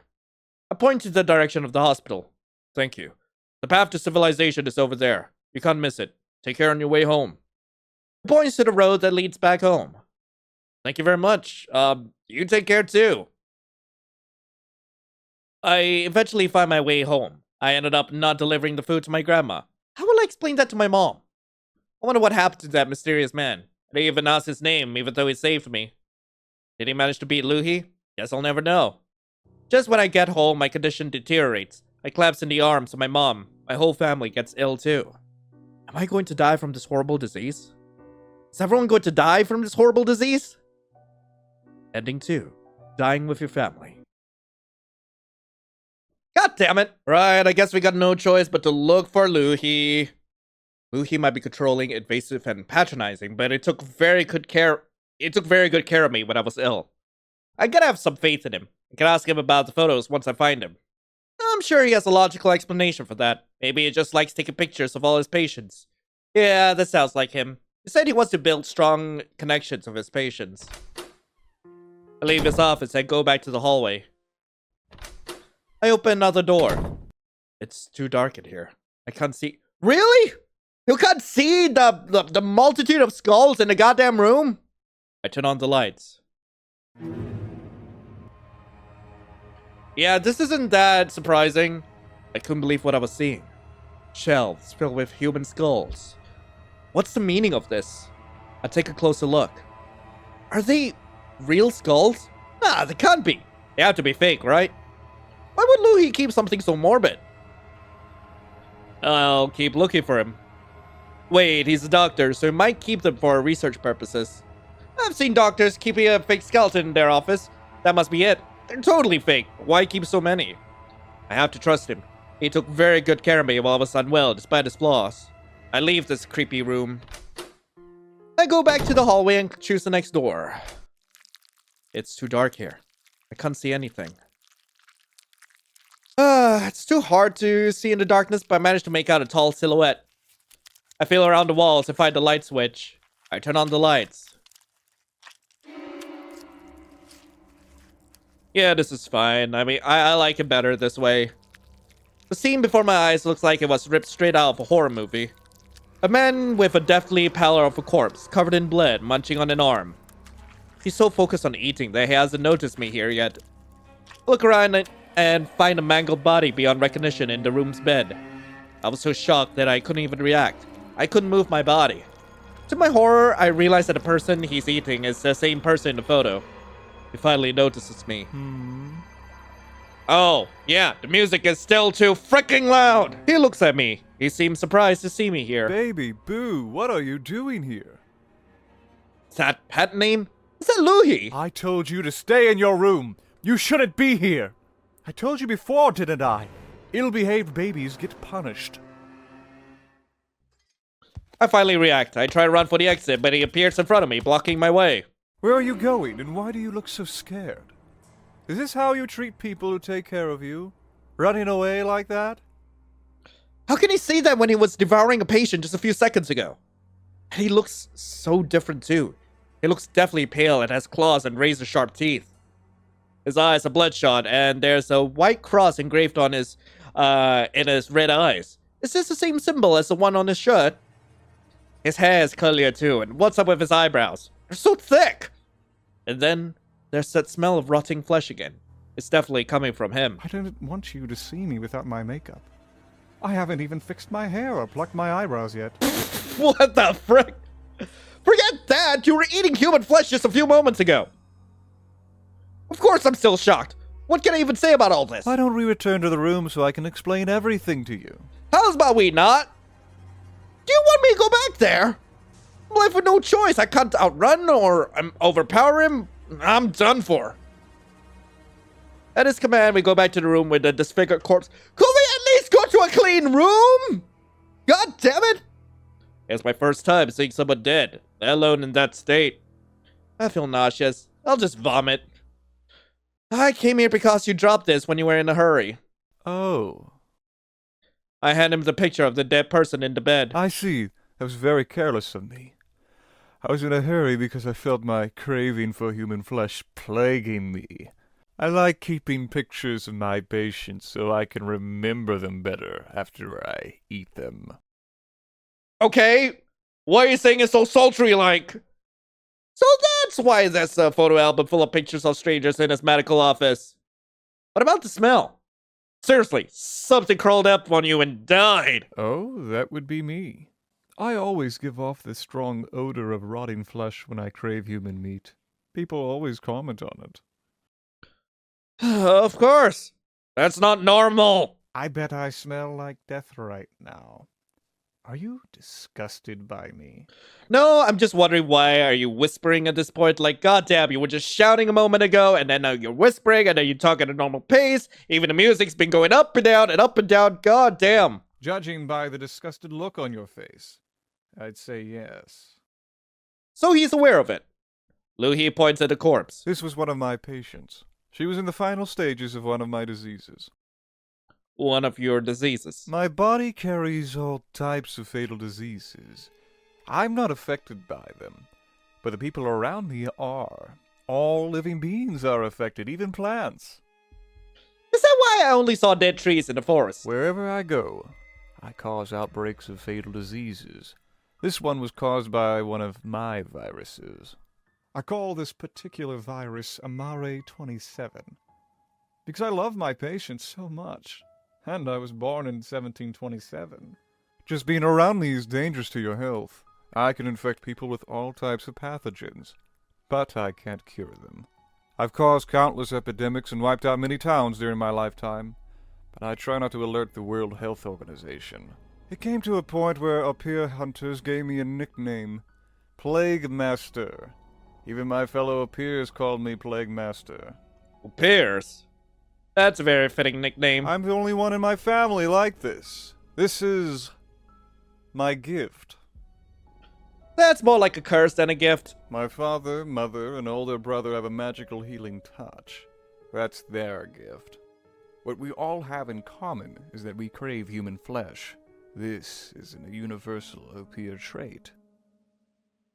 I point to the direction of the hospital. Thank you. The path to civilization is over there. You can't miss it. Take care on your way home. He points to the road that leads back home. Thank you very much. You take care too. I eventually find my way home. I ended up not delivering the food to my grandma. How will I explain that to my mom? I wonder what happened to that mysterious man. I didn't even ask his name, even though he saved me. Did he manage to beat Louis? Guess I'll never know. Just when I get home, my condition deteriorates. I collapse in the arms of my mom. My whole family gets ill too. Am I going to die from this horrible disease? Is everyone going to die from this horrible disease? Ending 2. Dying with your family. God damn it. Right, I guess we got no choice but to look for Louis. Louis might be controlling, invasive, and patronizing, but it took very good care of me when I was ill. I gotta have some faith in him. I can ask him about the photos once I find him. I'm sure he has a logical explanation for that. Maybe he just likes taking pictures of all his patients. Yeah, that sounds like him. He said he wants to build strong connections with his patients. I leave his office and go back to the hallway. I open another door. It's too dark in here. I can't see. Really? You can't see the multitude of skulls in the goddamn room? I turn on the lights. Yeah, this isn't that surprising. I couldn't believe what I was seeing. Shelves filled with human skulls. What's the meaning of this? I take a closer look. Are they real skulls? Nah, they can't be. They have to be fake, right? Why would Louis keep something so morbid? I'll keep looking for him. Wait, he's a doctor, so he might keep them for research purposes. I've seen doctors keeping a fake skeleton in their office. That must be it. They're totally fake. Why keep so many? I have to trust him. He took very good care of me while I was unwell, despite his flaws. I leave this creepy room. I go back to the hallway and choose the next door. It's too dark here. I can't see anything. It's too hard to see in the darkness, but I managed to make out a tall silhouette. I feel around the walls and find the light switch. I turn on the lights. Yeah, this is fine. I mean, I like it better this way. The scene before my eyes looks like it was ripped straight out of a horror movie. A man with a deathly pallor of a corpse, covered in blood, munching on an arm. He's so focused on eating that he hasn't noticed me here yet. Look around and find a mangled body beyond recognition in the room's bed. I was so shocked that I couldn't even react. I couldn't move my body. To my horror, I realized that the person he's eating is the same person in the photo. He finally notices me. Oh, yeah, the music is still too freaking loud. He looks at me. He seems surprised to see me here. Baby Boo, what are you doing here? Is that pet name? Is that Louie? I told you to stay in your room. You shouldn't be here. I told you before, didn't I? Ill-behaved babies get punished. I finally react. I try to run for the exit, but he appears in front of me, blocking my way. Where are you going, and why do you look so scared? Is this how you treat people who take care of you? Running away like that? How can he see that when he was devouring a patient just a few seconds ago? And he looks so different too. He looks deathly pale and has claws and razor-sharp teeth. His eyes are bloodshot, and there's a white cross engraved on his, in his red eyes. Is this the same symbol as the one on his shirt? His hair is curlier too, and what's up with his eyebrows? They're so thick! And then, there's that smell of rotting flesh again. It's definitely coming from him. I didn't want you to see me without my makeup. I haven't even fixed my hair or plucked my eyebrows yet. What the frick? Forget that! You were eating human flesh just a few moments ago! Of course I'm still shocked! What can I even say about all this? Why don't we return to the room so I can explain everything to you? How's about we not? Do you want me to go back there? I'm left with no choice. I can't outrun or overpower him. I'm done for. At his command, we go back to the room with the disfigured corpse. Could we at least go to a clean room? God damn it! It's my first time seeing someone dead, let alone in that state. I feel nauseous. I'll just vomit. I came here because you dropped this when you were in a hurry. Oh. I hand him the picture of the dead person in the bed. I see. That was very careless of me. I was in a hurry because I felt my craving for human flesh plaguing me. I like keeping pictures of my patients so I can remember them better after I eat them. Okay, what are you saying is so sultry-like? So that's why there's a photo album full of pictures of strangers in his medical office. What about the smell? Seriously, something crawled up on you and died. Oh, that would be me. I always give off this strong odor of rotting flesh when I crave human meat. People always comment on it. Of course. That's not normal. I bet I smell like death right now. Are you disgusted by me? No, I'm just wondering why are you whispering at this point? Like, goddamn, you were just shouting a moment ago, and then now you're whispering, and then you talk at a normal pace. Even the music's been going up and down and up and down. Goddamn. Judging by the disgusted look on your face, I'd say yes. So he's aware of it. Louie points at the corpse. This was one of my patients. She was in the final stages of one of my diseases. One of your diseases. My body carries all types of fatal diseases. I'm not affected by them, but the people around me are. All living beings are affected, even plants. Is that why I only saw dead trees in the forest? Wherever I go, I cause outbreaks of fatal diseases. This one was caused by one of my viruses. I call this particular virus Amare 27 because I love my patients so much. And I was born in 1727. Just being around me is dangerous to your health. I can infect people with all types of pathogens, but I can't cure them. I've caused countless epidemics and wiped out many towns during my lifetime, but I try not to alert the World Health Organization. It came to a point where Apir hunters gave me a nickname, Plague Master. Even my fellow Apirs called me Plague Master. Pierce? That's a very fitting nickname. I'm the only one in my family like this. This is my gift. That's more like a curse than a gift. My father, mother, and older brother have a magical healing touch. That's their gift. What we all have in common is that we crave human flesh. This is a universal Opir trait.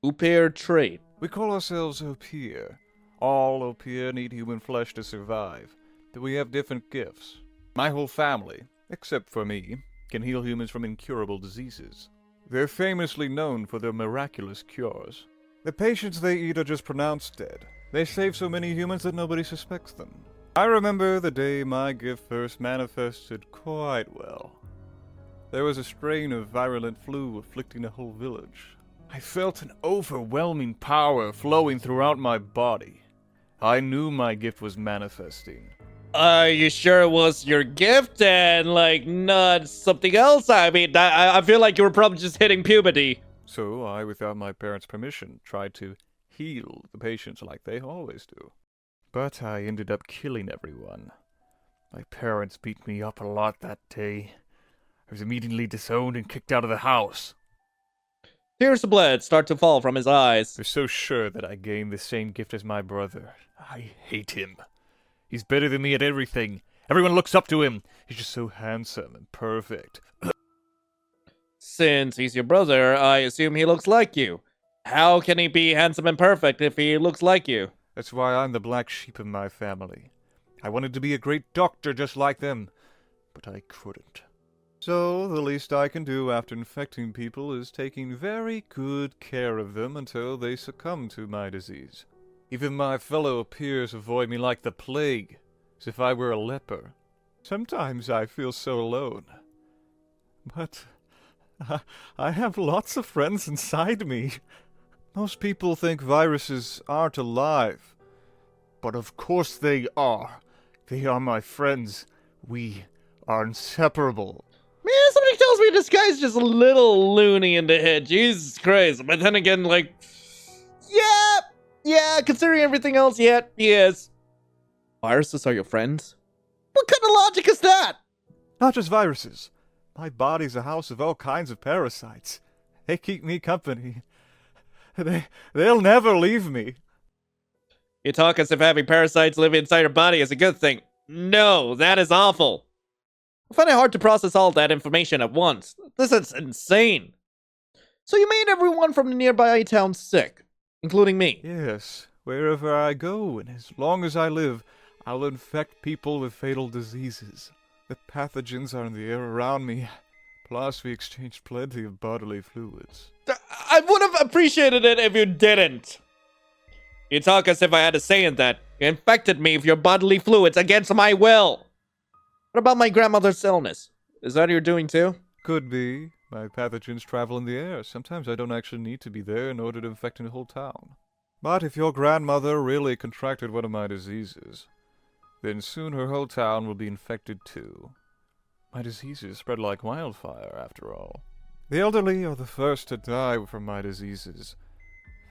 Upir trait. We call ourselves Opir. All Opir need human flesh to survive. But we have different gifts. My whole family, except for me, can heal humans from incurable diseases. They're famously known for their miraculous cures. The patients they eat are just pronounced dead. They save so many humans that nobody suspects them. I remember the day my gift first manifested quite well. There was a strain of virulent flu afflicting a whole village. I felt an overwhelming power flowing throughout my body. I knew my gift was manifesting. Are you sure it was your gift and, like, not something else? I mean, I feel like you were probably just hitting puberty. So I, without my parents' permission, tried to heal the patients like they always do. But I ended up killing everyone. My parents beat me up a lot that day. I was immediately disowned and kicked out of the house. Tears of blood start to fall from his eyes. They're so sure that I gained the same gift as my brother. I hate him. He's better than me at everything. Everyone looks up to him. He's just so handsome and perfect. Since he's your brother, I assume he looks like you. How can he be handsome and perfect if he looks like you? That's why I'm the black sheep of my family. I wanted to be a great doctor just like them, but I couldn't. So, the least I can do after infecting people is taking very good care of them until they succumb to my disease. Even my fellow peers avoid me like the plague, as if I were a leper. Sometimes I feel so alone. But I have lots of friends inside me. Most people think viruses aren't alive. But of course they are. They are my friends. We are inseparable. Man, somebody tells me this guy's just a little loony in the head. Jesus Christ. But then again, like, yeah, considering everything else, yeah, he is. Viruses are your friends? What kind of logic is that? Not just viruses. My body's a house of all kinds of parasites. They keep me company. They'll never leave me. You talk as if having parasites live inside your body is a good thing. No, that is awful. I find it hard to process all that information at once. This is insane. So you made everyone from the nearby town sick, including me. Yes, wherever I go, and as long as I live, I'll infect people with fatal diseases. The pathogens are in the air around me. Plus, we exchanged plenty of bodily fluids. I would have appreciated it if you didn't. You talk as if I had a say in that. You infected me with your bodily fluids against my will. What about my grandmother's illness? Is that your doing too? Could be. My pathogens travel in the air. Sometimes I don't actually need to be there in order to infect a whole town. But if your grandmother really contracted one of my diseases, then soon her whole town will be infected too. My diseases spread like wildfire, after all. The elderly are the first to die from my diseases.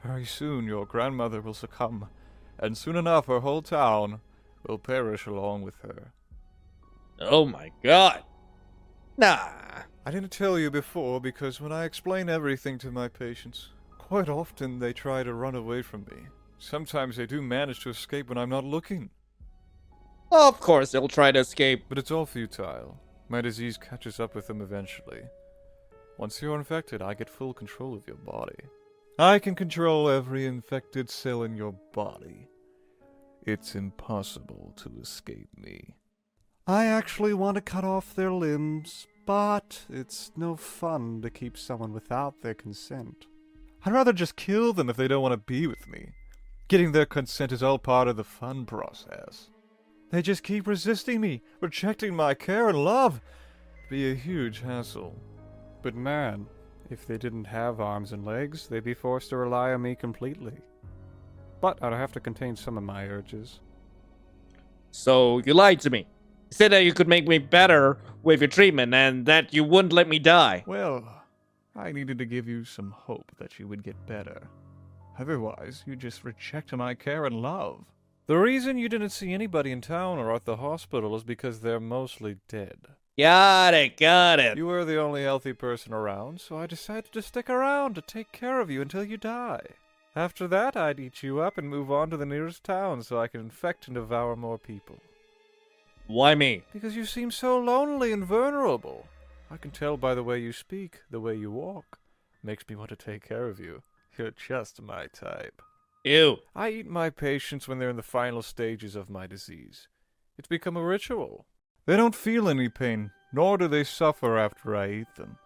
Very soon your grandmother will succumb, and soon enough her whole town will perish along with her. Oh my god. Nah. I didn't tell you before because when I explain everything to my patients, quite often they try to run away from me. Sometimes they do manage to escape when I'm not looking. Of course they'll try to escape. But it's all futile. My disease catches up with them eventually. Once you're infected, I get full control of your body. I can control every infected cell in your body. It's impossible to escape me. I actually want to cut off their limbs, but it's no fun to keep someone without their consent. I'd rather just kill them if they don't want to be with me. Getting their consent is all part of the fun process. They just keep resisting me, rejecting my care and love. It'd be a huge hassle. But man, if they didn't have arms and legs, they'd be forced to rely on me completely. But I'd have to contain some of my urges. So you lied to me. You said that you could make me better with your treatment and that you wouldn't let me die. Well, I needed to give you some hope that you would get better. Otherwise, you'd just reject my care and love. The reason you didn't see anybody in town or at the hospital is because they're mostly dead. Got it. You were the only healthy person around, so I decided to stick around to take care of you until you die. After that, I'd eat you up and move on to the nearest town so I could infect and devour more people. Why me? Because you seem so lonely and vulnerable. I can tell by the way you speak, the way you walk. Makes me want to take care of you. You're just my type. Ew. I eat my patients when they're in the final stages of my disease. It's become a ritual. They don't feel any pain, nor do they suffer after I eat them.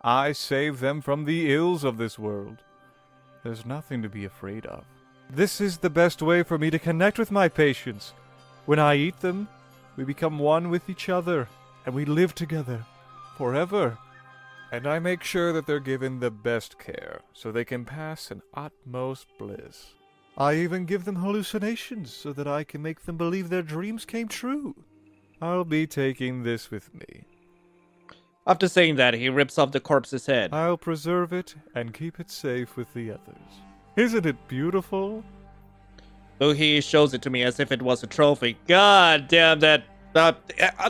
I save them from the ills of this world. There's nothing to be afraid of. This is the best way for me to connect with my patients. When I eat them, we become one with each other, and we live together forever. And I make sure that they're given the best care, so they can pass in utmost bliss. I even give them hallucinations, so that I can make them believe their dreams came true. I'll be taking this with me. After saying that, he rips off the corpse's head. I'll preserve it and keep it safe with the others. Isn't it beautiful? Luhi shows it to me as if it was a trophy. God damn that.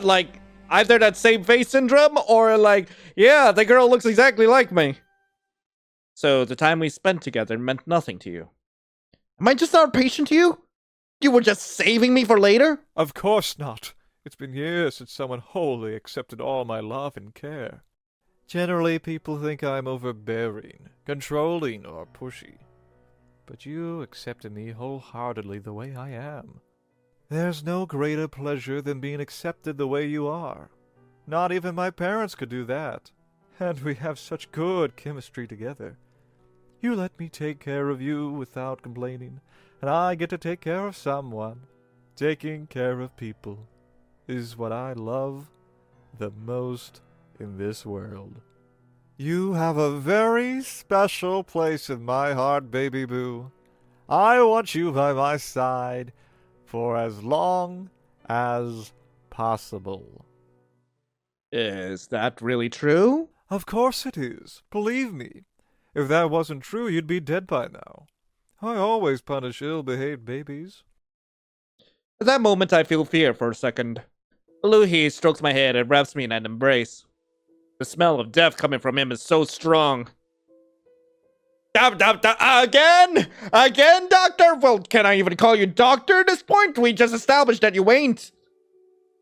Like, either that same face syndrome or like, yeah, the girl looks exactly like me. So the time we spent together meant nothing to you. Am I just not patient to you? You were just saving me for later? Of course not. It's been years since someone wholly accepted all my love and care. Generally, people think I'm overbearing, controlling, or pushy. But you accepted me wholeheartedly the way I am. There's no greater pleasure than being accepted the way you are. Not even my parents could do that. And we have such good chemistry together. You let me take care of you without complaining, and I get to take care of someone. Taking care of people is what I love the most in this world. You have a very special place in my heart, baby boo. I want you by my side for as long as possible. Is that really true? Of course it is. Believe me. If that wasn't true, you'd be dead by now. I always punish ill-behaved babies. At that moment, I feel fear for a second. Luhi strokes my head and wraps me in an embrace. The smell of death coming from him is so strong. Again? Again, doctor? Well, can I even call you doctor at this point? We just established that you ain't.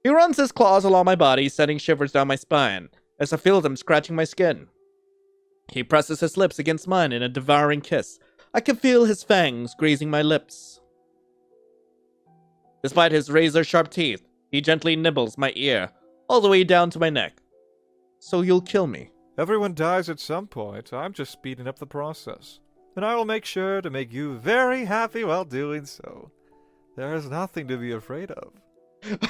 He runs his claws along my body, sending shivers down my spine, as I feel them scratching my skin. He presses his lips against mine in a devouring kiss. I can feel his fangs grazing my lips. Despite his razor-sharp teeth, he gently nibbles my ear, all the way down to my neck. So you'll kill me. Everyone dies at some point. I'm just speeding up the process. And I will make sure to make you very happy while doing so. There is nothing to be afraid of.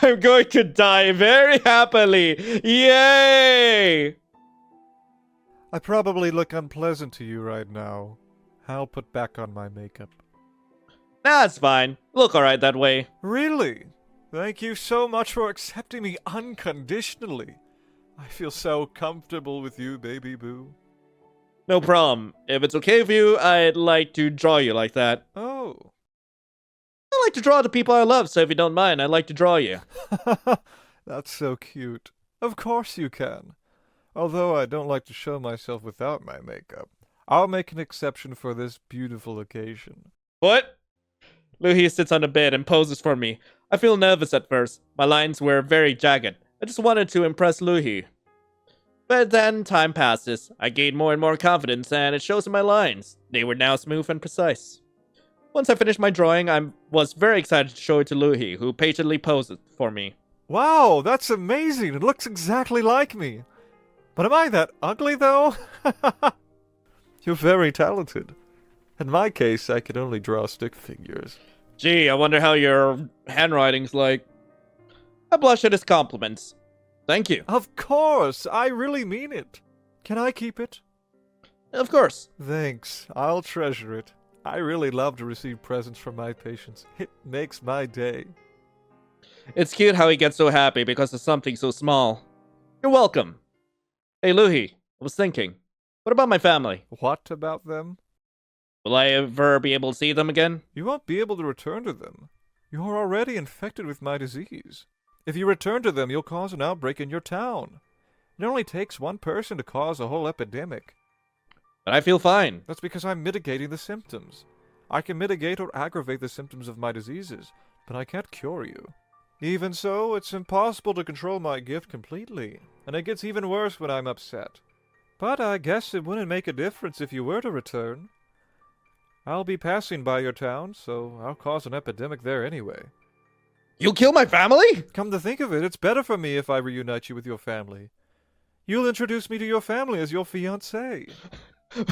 I'm going to die very happily. Yay! I probably look unpleasant to you right now. I'll put back on my makeup. That's fine. Look alright that way. Really? Thank you so much for accepting me unconditionally. I feel so comfortable with you, baby boo. No problem. If it's okay with you, I'd like to draw you like that. Oh. I like to draw the people I love, so if you don't mind, I'd like to draw you. That's so cute. Of course you can. Although I don't like to show myself without my makeup. I'll make an exception for this beautiful occasion. What? Luhi sits on the bed and poses for me. I feel nervous at first. My lines were very jagged. I just wanted to impress Luhi. But then time passes. I gain more and more confidence, and it shows in my lines. They were now smooth and precise. Once I finished my drawing, I was very excited to show it to Luhi, who patiently posed for me. Wow, that's amazing. It looks exactly like me. But am I that ugly, though? You're very talented. In my case, I can only draw stick figures. Gee, I wonder how your handwriting's like. I blush at his compliments. Thank you. Of course, I really mean it. Can I keep it? Of course. Thanks, I'll treasure it. I really love to receive presents from my patients. It makes my day. It's cute how he gets so happy because of something so small. You're welcome. Hey, Luhi, I was thinking, what about my family? What about them? Will I ever be able to see them again? You won't be able to return to them. You're already infected with my disease. If you return to them, you'll cause an outbreak in your town. It only takes one person to cause a whole epidemic. But I feel fine. That's because I'm mitigating the symptoms. I can mitigate or aggravate the symptoms of my diseases, but I can't cure you. Even so, it's impossible to control my gift completely, and it gets even worse when I'm upset. But I guess it wouldn't make a difference if you were to return. I'll be passing by your town, so I'll cause an epidemic there anyway. You'll kill my family? Come to think of it, it's better for me if I reunite you with your family. You'll introduce me to your family as your fiancé.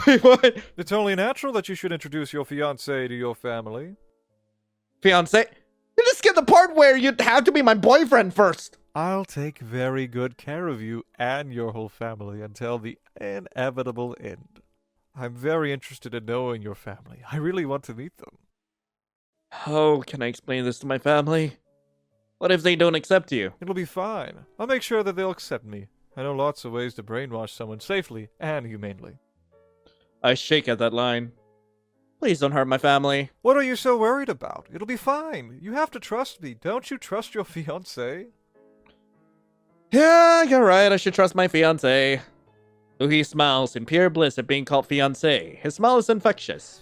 Wait, what? It's only natural that you should introduce your fiancée to your family. Fiance? You just skip the part where you'd have to be my boyfriend first. I'll take very good care of you and your whole family until the inevitable end. I'm very interested in knowing your family. I really want to meet them. How can I explain this to my family? What if they don't accept you? It'll be fine. I'll make sure that they'll accept me. I know lots of ways to brainwash someone safely and humanely. I shake at that line. Please don't hurt my family. What are you so worried about? It'll be fine. You have to trust me. Don't you trust your fiancé? Yeah, you're right. I should trust my fiance. Louis smiles in pure bliss at being called fiance. His smile is infectious.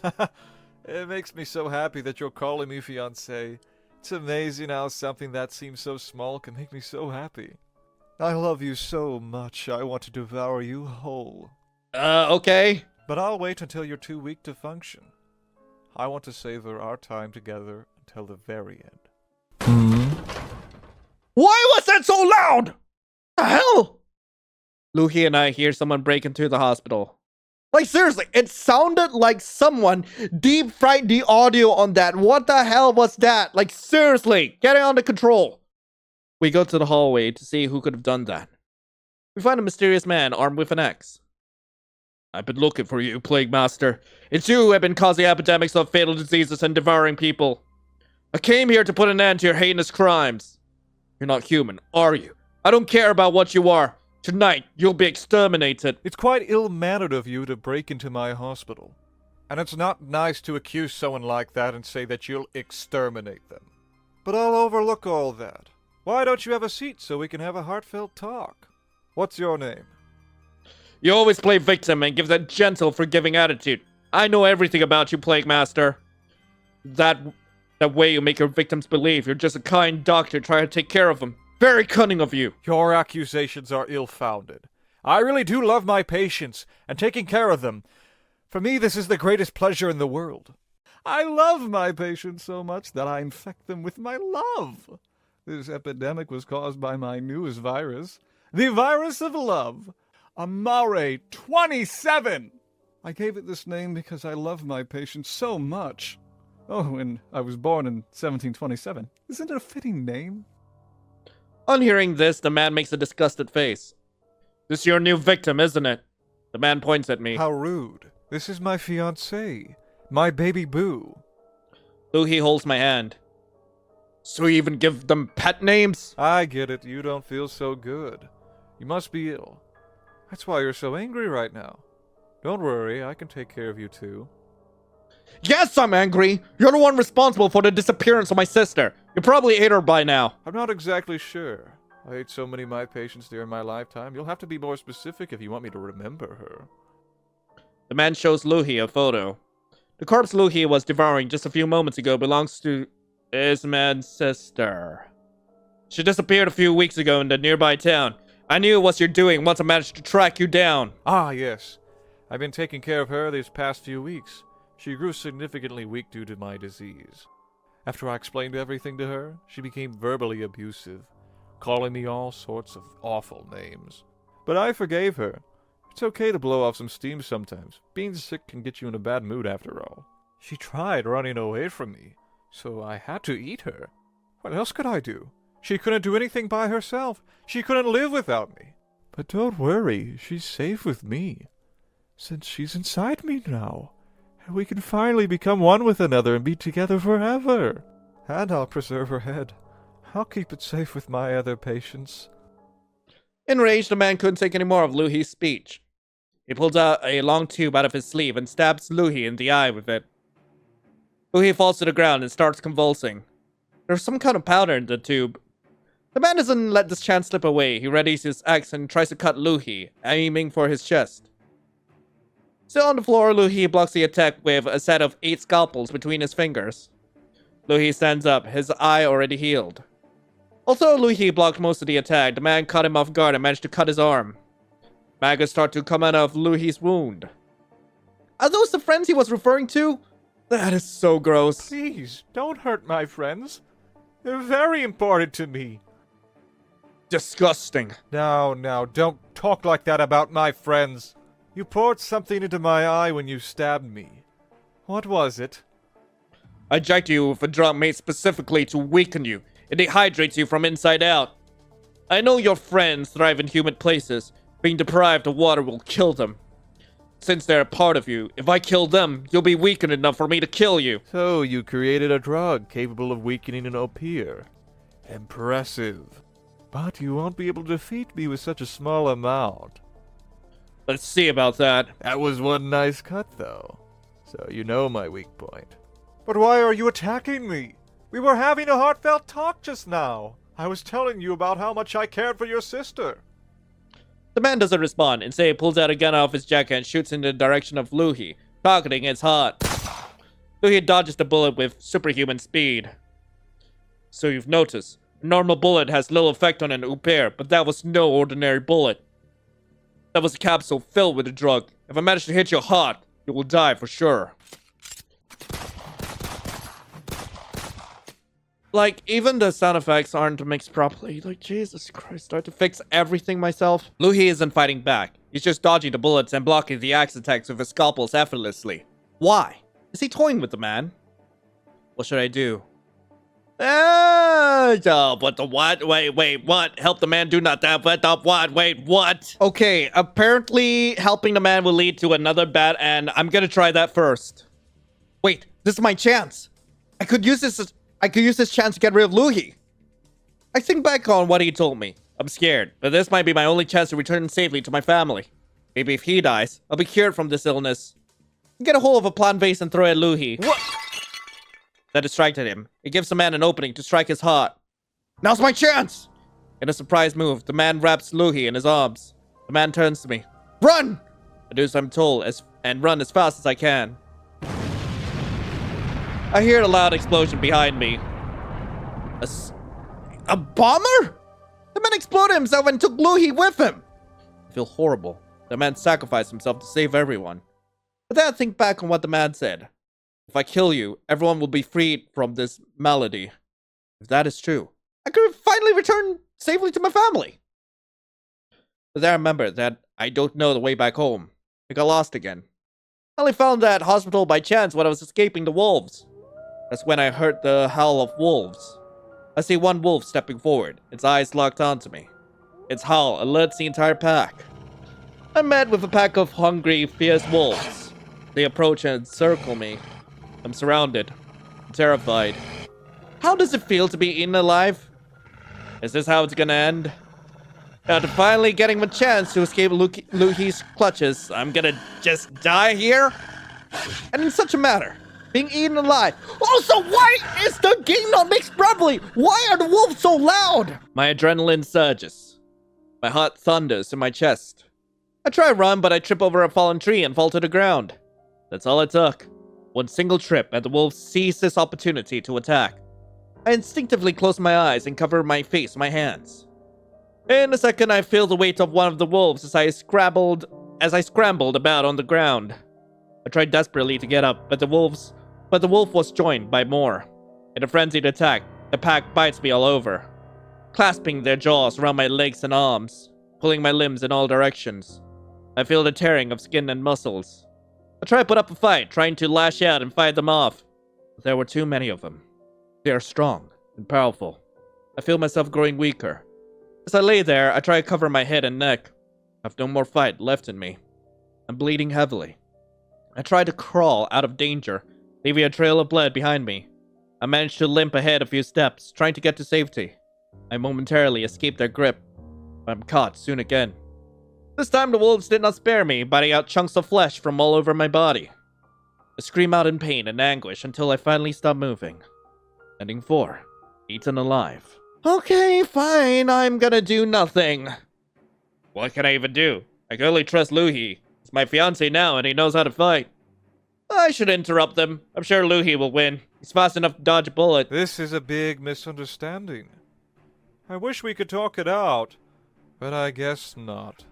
It makes me so happy that you're calling me fiancé. It's amazing how something that seems so small can make me so happy. I love you so much, I want to devour you whole. Okay. But I'll wait until you're too weak to function. I want to savor our time together until the very end. Why was that so loud? The hell? Louis and I hear someone break into the hospital. Like, seriously, it sounded like someone deep fried the audio on that. What the hell was that? Like, seriously, get it under control. We go to the hallway to see who could have done that. We find a mysterious man armed with an axe. I've been looking for you, Plague Master. It's you who have been causing epidemics of fatal diseases and devouring people. I came here to put an end to your heinous crimes. You're not human, are you? I don't care about what you are. Tonight, you'll be exterminated. It's quite ill-mannered of you to break into my hospital. And it's not nice to accuse someone like that and say that you'll exterminate them. But I'll overlook all that. Why don't you have a seat so we can have a heartfelt talk? What's your name? You always play victim and give that gentle, forgiving attitude. I know everything about you, Plague Master. That way you make your victims believe you're just a kind doctor trying to take care of them. Very cunning of you. Your accusations are ill-founded. I really do love my patients and taking care of them. For me, this is the greatest pleasure in the world. I love my patients so much that I infect them with my love. This epidemic was caused by my newest virus, the virus of love, Amare 27. I gave it this name because I love my patients so much. Oh, and I was born in 1727. Isn't it a fitting name? On hearing this, the man makes a disgusted face. This is your new victim, isn't it? The man points at me. How rude. This is my fiancée, my baby boo. Louis holds my hand. So you even give them pet names? I get it. You don't feel so good. You must be ill. That's why you're so angry right now. Don't worry, I can take care of you too. Yes, I'm angry. You're the one responsible for the disappearance of my sister. You probably ate her by now. I'm not exactly sure. I ate so many of my patients during my lifetime. You'll have to be more specific if you want me to remember her. The man shows Louis a photo. The corpse Louis was devouring just a few moments ago belongs to his man's sister. She disappeared a few weeks ago in the nearby town. I knew it was your doing once I managed to track you down. Ah, yes. I've been taking care of her these past few weeks. She grew significantly weak due to my disease. After I explained everything to her, she became verbally abusive, calling me all sorts of awful names. But I forgave her. It's okay to blow off some steam sometimes. Being sick can get you in a bad mood after all. She tried running away from me, so I had to eat her. What else could I do? She couldn't do anything by herself. She couldn't live without me. But don't worry, she's safe with me, since she's inside me now. And we can finally become one with another and be together forever. And I'll preserve her head. I'll keep it safe with my other patients. Enraged, the man couldn't take any more of Louis' speech. He pulls out a long tube out of his sleeve and stabs Louis in the eye with it. Louis falls to the ground and starts convulsing. There's some kind of powder in the tube. The man doesn't let this chance slip away. He readies his axe and tries to cut Louis, aiming for his chest. Still on the floor, Louis blocks the attack with a set of 8 scalpels between his fingers. Louis stands up, his eye already healed. Although Louis blocked most of the attack, the man caught him off guard and managed to cut his arm. Maggots start to come out of Louis' wound. Are those the friends he was referring to? That is so gross. Please, don't hurt my friends. They're very important to me. Disgusting. Now, don't talk like that about my friends. You poured something into my eye when you stabbed me. What was it? I inject you with a drug made specifically to weaken you. It dehydrates you from inside out. I know your friends thrive in humid places. Being deprived of water will kill them. Since they're a part of you, if I kill them, you'll be weakened enough for me to kill you. So you created a drug capable of weakening an Opier. Impressive. But you won't be able to defeat me with such a small amount. Let's see about that. That was one nice cut, though. So you know my weak point. But why are you attacking me? We were having a heartfelt talk just now. I was telling you about how much I cared for your sister. The man doesn't respond. Instead, he pulls out a gun off his jacket and shoots in the direction of Luhi, targeting his heart. Luhi dodges the bullet with superhuman speed. So you've noticed, a normal bullet has little effect on an Uper, but that was no ordinary bullet. That was a capsule filled with the drug. If I manage to hit your heart, you will die for sure. Like, even the sound effects aren't mixed properly. Like, Jesus Christ, I have to fix everything myself. Luhi isn't fighting back. He's just dodging the bullets and blocking the axe attacks with his scalpels effortlessly. Why? Is he toying with the man? What should I do? But the what? Wait, what? Help the man do not that. What the what? Wait, what? Okay, apparently helping the man will lead to another bat, and I'm gonna try that first. Wait, this is my chance. I could use this chance to get rid of Luhi. I think back on what he told me. I'm scared, but this might be my only chance to return safely to my family. Maybe if he dies, I'll be cured from this illness. Get a hold of a plant vase and throw it at Luhi. What? That distracted him. It gives the man an opening to strike his heart. Now's my chance! In a surprise move, the man wraps Luhi in his arms. The man turns to me. Run! I do as I'm told and run as fast as I can. I hear a loud explosion behind me. A bomber? The man exploded himself and took Luhi with him. I feel horrible. The man sacrificed himself to save everyone. But then I think back on what the man said. If I kill you, everyone will be freed from this malady. If that is true, I could finally return safely to my family. But then I remember that I don't know the way back home. I got lost again. I only found that hospital by chance when I was escaping the wolves. That's when I heard the howl of wolves. I see one wolf stepping forward, its eyes locked onto me. Its howl alerts the entire pack. I'm met with a pack of hungry, fierce wolves. They approach and encircle me. I'm surrounded. I'm terrified. How does it feel to be eaten alive? Is this how it's gonna end? After finally getting a chance to escape Luhi's clutches, I'm gonna just die here? And in such a manner, being eaten alive. Also, why is the game not mixed properly? Why are the wolves so loud? My adrenaline surges. My heart thunders in my chest. I try to run, but I trip over a fallen tree and fall to the ground. That's all it took. One single trip, and the wolves seized this opportunity to attack. I instinctively close my eyes and cover my face with my hands. In a second, I feel the weight of one of the wolves as I scrambled about on the ground. I tried desperately to get up, but the wolf was joined by more. In a frenzied attack, the pack bites me all over, clasping their jaws around my legs and arms, pulling my limbs in all directions. I feel the tearing of skin and muscles. I try to put up a fight, trying to lash out and fight them off. But there were too many of them. They are strong and powerful. I feel myself growing weaker. As I lay there, I try to cover my head and neck. I have no more fight left in me. I'm bleeding heavily. I try to crawl out of danger, leaving a trail of blood behind me. I manage to limp ahead a few steps, trying to get to safety. I momentarily escape their grip, but I'm caught soon again. This time the wolves did not spare me, biting out chunks of flesh from all over my body. I scream out in pain and anguish until I finally stop moving. Ending 4. Eaten alive. Okay, fine, I'm gonna do nothing. What can I even do? I can only trust Luhi. He's my fiancé now and he knows how to fight. I should interrupt them. I'm sure Luhi will win. He's fast enough to dodge a bullet. This is a big misunderstanding. I wish we could talk it out, but I guess not.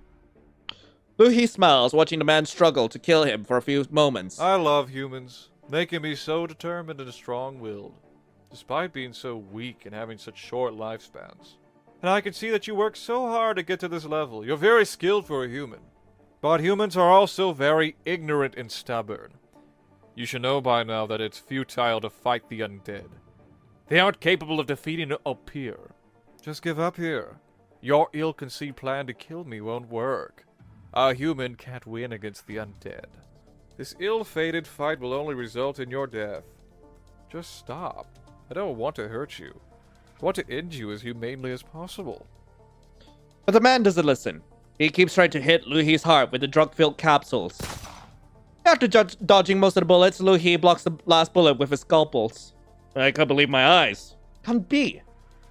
Luhi smiles, watching the man struggle to kill him for a few moments. I love humans. They can be so determined and strong-willed, despite being so weak and having such short lifespans. And I can see that you work so hard to get to this level. You're very skilled for a human. But humans are also very ignorant and stubborn. You should know by now that it's futile to fight the undead. They aren't capable of defeating a peer. Just give up here. Your ill-conceived plan to kill me won't work. A human can't win against the undead. This ill-fated fight will only result in your death. Just stop. I don't want to hurt you. I want to end you as humanely as possible. But the man doesn't listen. He keeps trying to hit Luhi's heart with the drug-filled capsules. After dodging most of the bullets, Luhi blocks the last bullet with his scalpels. I can't believe my eyes. Can't be.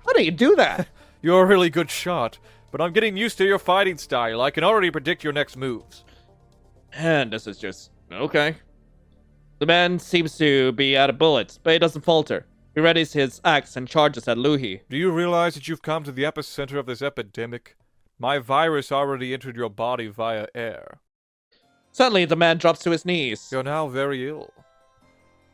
How do you do that? You're a really good shot, but I'm getting used to your fighting style. I can already predict your next moves. And this is just... okay. The man seems to be out of bullets, but he doesn't falter. He readies his axe and charges at Luhi. Do you realize that you've come to the epicenter of this epidemic? My virus already entered your body via air. Suddenly, the man drops to his knees. You're now very ill.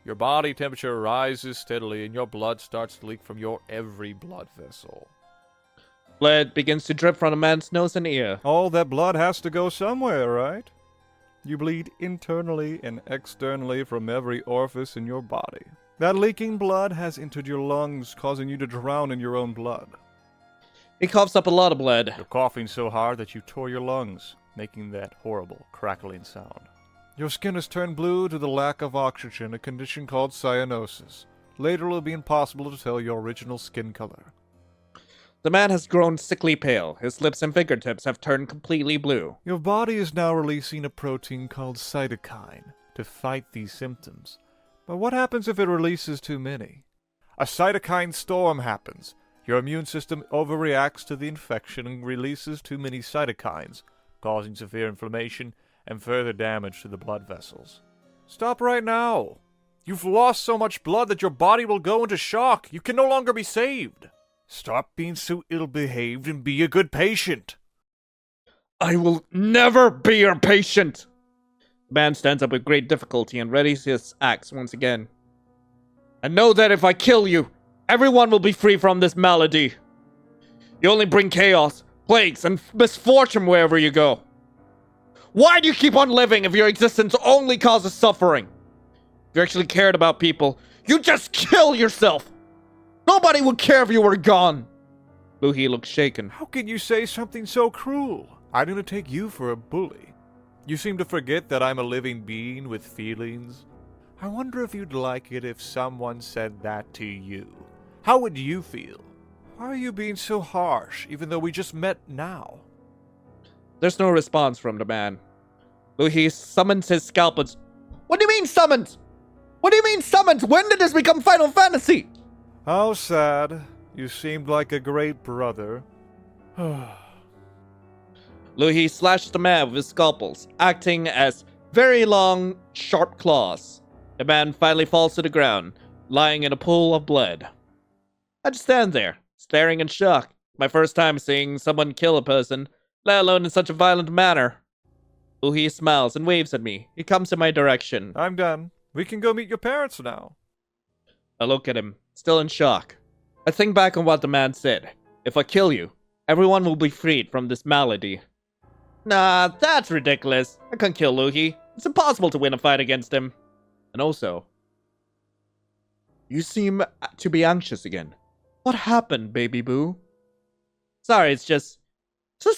Your body temperature rises steadily and your blood starts to leak from your every blood vessel. Blood begins to drip from the man's nose and ear. All that blood has to go somewhere, right? You bleed internally and externally from every orifice in your body. That leaking blood has entered your lungs, causing you to drown in your own blood. He coughs up a lot of blood. You're coughing so hard that you tore your lungs, making that horrible, crackling sound. Your skin has turned blue due to the lack of oxygen, a condition called cyanosis. Later it will be impossible to tell your original skin color. The man has grown sickly pale. His lips and fingertips have turned completely blue. Your body is now releasing a protein called cytokine to fight these symptoms. But what happens if it releases too many? A cytokine storm happens. Your immune system overreacts to the infection and releases too many cytokines, causing severe inflammation and further damage to the blood vessels. Stop right now! You've lost so much blood that your body will go into shock. You can no longer be saved. Stop being so ill-behaved and be a good patient. I will never be your patient! The man stands up with great difficulty and readies his axe once again. I know that if I kill you, everyone will be free from this malady. You only bring chaos, plagues, and misfortune wherever you go. Why do you keep on living if your existence only causes suffering? If you actually cared about people, you'd just kill yourself! Nobody would care if you were gone! Luhi looks shaken. How can you say something so cruel? I'm gonna take you for a bully. You seem to forget that I'm a living being with feelings. I wonder if you'd like it if someone said that to you. How would you feel? Why are you being so harsh, even though we just met now? There's no response from the man. Luhi summons his scalpels. What do you mean summons? What do you mean summons? When did this become Final Fantasy? How sad. You seemed like a great brother. Luhi slashes the man with his scalpels, acting as very long, sharp claws. The man finally falls to the ground, lying in a pool of blood. I just stand there, staring in shock. My first time seeing someone kill a person, let alone in such a violent manner. Luhi smiles and waves at me. He comes in my direction. I'm done. We can go meet your parents now. I look at him, still in shock. I think back on what the man said. If I kill you, everyone will be freed from this malady. Nah, that's ridiculous. I can't kill Luhi. It's impossible to win a fight against him. And also, you seem to be anxious again. What happened, baby boo? Sorry, it's just